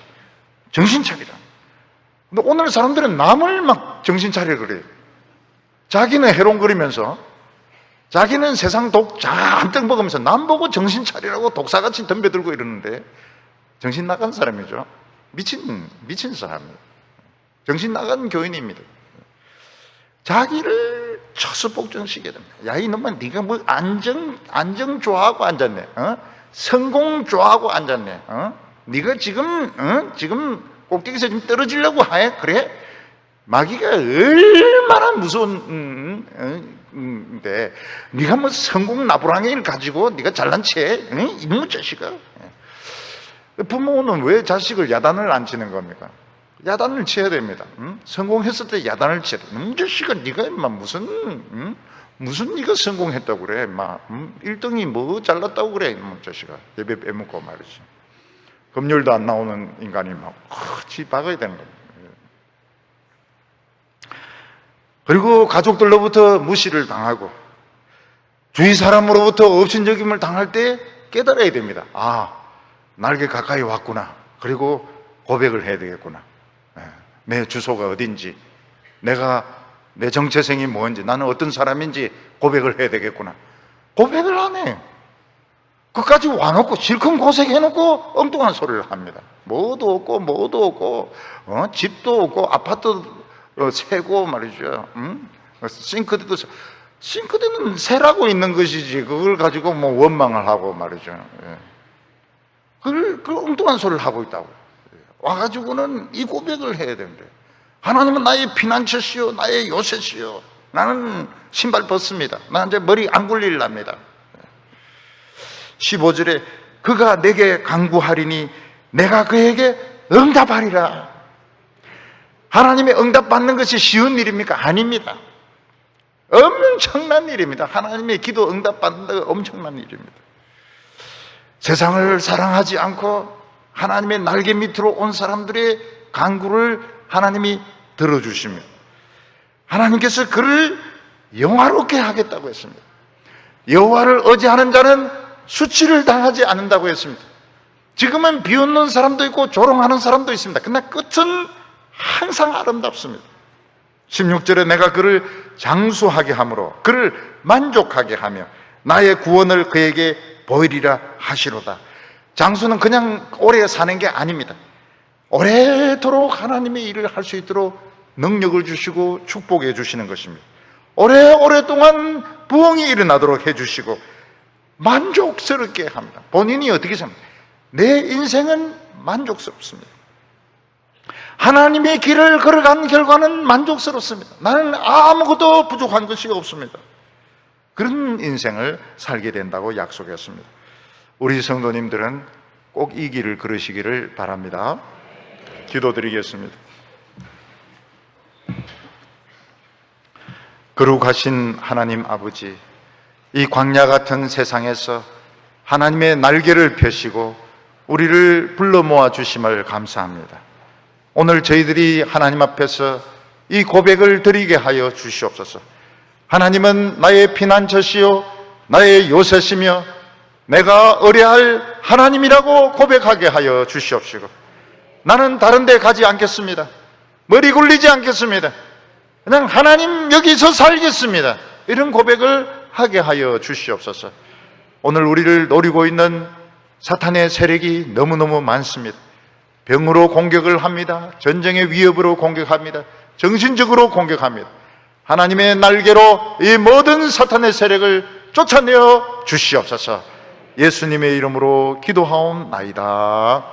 [SPEAKER 1] 정신 차리라. 근데 오늘 사람들은 남을 막 정신 차리라 그래요. 자기는 해롱거리면서, 자기는 세상 독 잔뜩 먹으면서 남 보고 정신 차리라고 독사같이 덤벼들고 이러는데 정신 나간 사람이죠. 미친 사람이에요. 정신 나간 교인입니다. 자기를 쳐서 복종시켜야 됩니다. 야, 이놈아, 네가 뭐 안정 좋아하고 앉았네, 성공 좋아하고 앉았네, 네가 지금 꼭대기에서 좀 떨어지려고 해? 그래? 마귀가 얼마나 무서운데, 네가 뭐 성공 나부랑이를 가지고 네가 잘난 체, 이놈의 자식아. 부모는 왜 자식을 야단을 안 치는 겁니까? 야단을 쳐야 됩니다. 성공했을 때 야단을 쳐야 돼. 이놈의 자식아, 네가 인마 무슨 네가 성공했다고 그래? 막 1등이 뭐 잘났다고 그래? 이놈의 자식아. 예배 빼먹고 말이지. 금요일도 안 나오는 인간이 막 지 박아야 되는 겁니다. 그리고 가족들로부터 무시를 당하고 주위 사람으로부터 업신여김을 당할 때 깨달아야 됩니다. 아, 날개 가까이 왔구나. 그리고 고백을 해야 되겠구나. 내 주소가 어딘지, 내 정체성이 뭔지, 나는 어떤 사람인지 고백을 해야 되겠구나. 고백을 안 해. 그까지 와놓고 실컷 고생해놓고 엉뚱한 소리를 합니다. 뭐도 없고 집도 없고 아파트 새고 말이죠. 싱크대는 새라고 있는 것이지 그걸 가지고 뭐 원망을 하고 말이죠. 그 엉뚱한 소리를 하고 있다고. 와가지고는 이 고백을 해야 된대. 하나님은 나의 피난처시요, 나의 요새시요. 나는 신발 벗습니다. 나 이제 머리 안 굴릴랍니다. 15절에 그가 내게 간구하리니 내가 그에게 응답하리라. 하나님의 응답받는 것이 쉬운 일입니까? 아닙니다. 엄청난 일입니다. 하나님의 기도 응답받는 게 엄청난 일입니다. 세상을 사랑하지 않고 하나님의 날개 밑으로 온 사람들의 간구를 하나님이 들어주십니다. 하나님께서 그를 영화롭게 하겠다고 했습니다. 여호와를 의지하는 자는 수치를 당하지 않는다고 했습니다. 지금은 비웃는 사람도 있고 조롱하는 사람도 있습니다. 그러나 끝은 항상 아름답습니다. 16절에 내가 그를 장수하게 함으로 그를 만족하게 하며 나의 구원을 그에게 보이리라 하시로다. 장수는 그냥 오래 사는 게 아닙니다. 오래도록 하나님의 일을 할 수 있도록 능력을 주시고 축복해 주시는 것입니다. 오랫동안 부흥이 일어나도록 해주시고 만족스럽게 합니다. 본인이 어떻게 생각합니까? 내 인생은 만족스럽습니다. 하나님의 길을 걸어간 결과는 만족스럽습니다. 나는 아무것도 부족한 것이 없습니다. 그런 인생을 살게 된다고 약속했습니다. 우리 성도님들은 꼭 이 길을 걸으시기를 바랍니다. 기도드리겠습니다. 거룩하신 하나님 아버지, 이 광야 같은 세상에서 하나님의 날개를 펴시고 우리를 불러 모아 주심을 감사합니다. 오늘 저희들이 하나님 앞에서 이 고백을 드리게 하여 주시옵소서. 하나님은 나의 피난처시요 나의 요새시며 내가 의뢰할 하나님이라고 고백하게 하여 주시옵시고, 나는 다른 데 가지 않겠습니다. 머리 굴리지 않겠습니다. 그냥 하나님 여기서 살겠습니다. 이런 고백을 하게 하여 주시옵소서. 오늘 우리를 노리고 있는 사탄의 세력이 너무너무 많습니다. 병으로 공격을 합니다. 전쟁의 위협으로 공격합니다. 정신적으로 공격합니다. 하나님의 날개로 이 모든 사탄의 세력을 쫓아내어 주시옵소서. 예수님의 이름으로 기도하옵나이다.